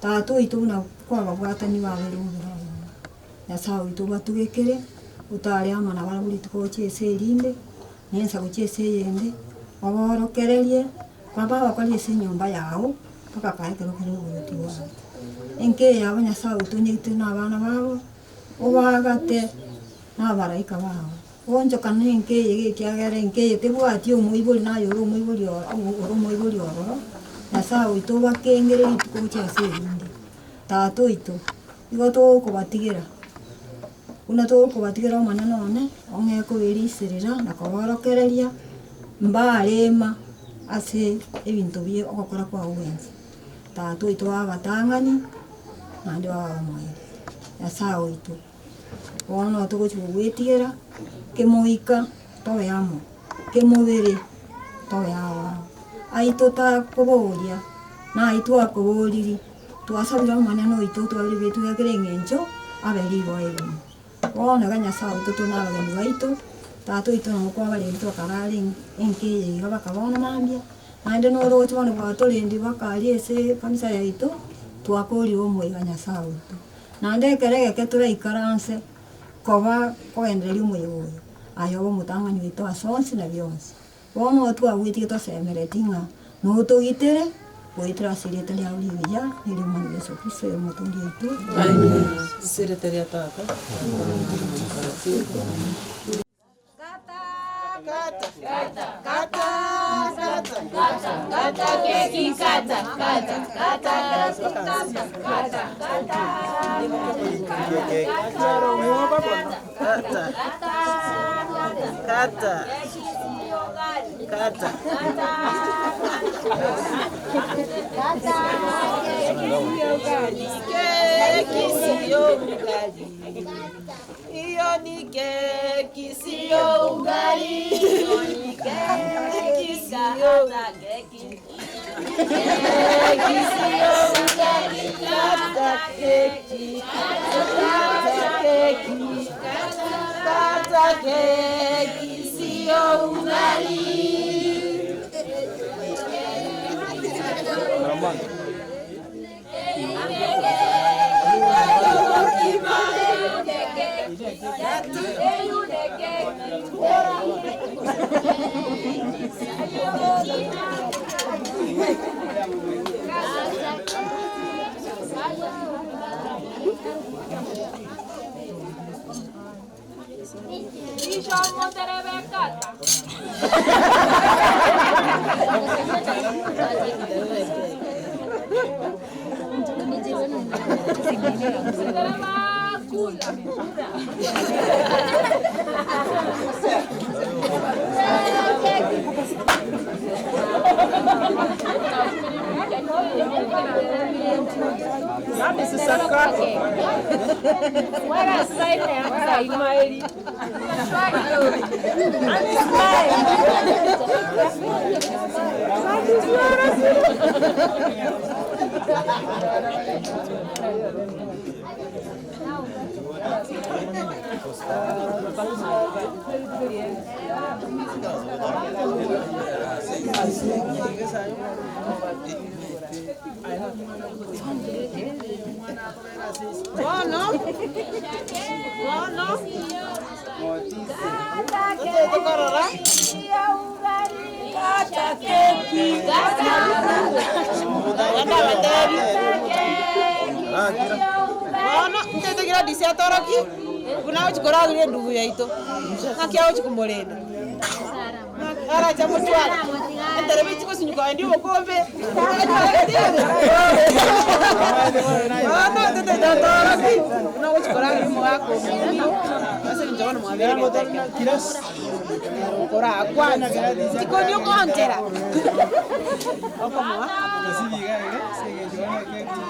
Q: tatu itu na kwa babwata ni babere ubura Nyasaye itu batugekere utari amana baraburi tukoche serinde nensa kuchese yende waborokererie baba bakali ese nyumba yao paka kaekero kero ubutiwa enke yaba Nyasaye utunyite n'abana babo obagate n'abaraika babo onjo kanenke yege kyagere enke tebwati omuyibuli nayo omuyibuli oro Nyasaye itu bakengere itukochese yende tato itu igoto kubatigera una to kubatigera omwana none ongeko erisirira na koborokereria mbarema ase ebintu bye okokora kwa uwenzi tato itu abatangani nandi wabamoire Nyasaye itu ono tugochugwetiera kemoika tobe amo kemobere tobe awa aito ta koboria na aito akoboriri twasabira omwana no itu twabire betu yakerengencho aberi boego ono Nyasaye itu tunabageni baito tato itu no kwa bali into karali enke yiga bakabona mambia nande no ro twana batolindi bakali ese kanisa ya itu twakori omwe Nyasaye itu nande kerege ketura ikaranse koba koenderi umuyoboyo ayo mutangani wito asonsi na byonsi wono twagwiti to semeretinga no tugitere Poitra sireta ya uliya ni mwana Yesu Kristo ya mutundi itu.
P: Amen. Sireta ya tata.
A: Kata keki kata iyo ni keki sio ugali, iyo ni keki sio keki, keki sio ugali, kata keki, kata keki, kata keki sio ugali. Ntetegira disi atoroki kuna uchikora ile ndugu yaito nakia uchikumolenda ara cha mutwala entere bichi ko sinyuka ndi okombe ana tete atoroki kuna uchikora ile mwako sasa njona mwabere kiras kora akwana tiko ndio kontera okomwa nasibiga sege jona ke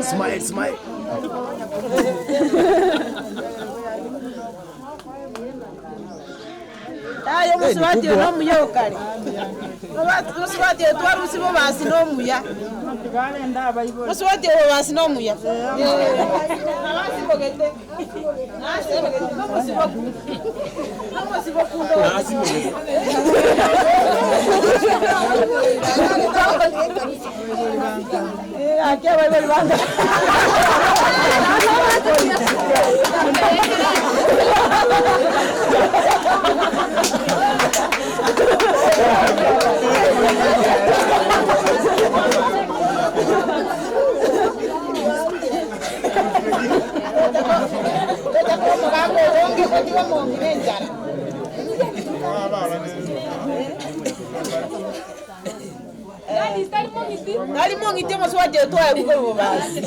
R: Smile, smile.
A: Ayo muswati no muya okale. Muswati twarusi bo basi no muya. Muswati bo basi no muya. Nasi bogete. Nasi bogete. Nasi bokundo. Nasi bogete. Aquí va el banda. Dali mongi temo swati to ay ko basi.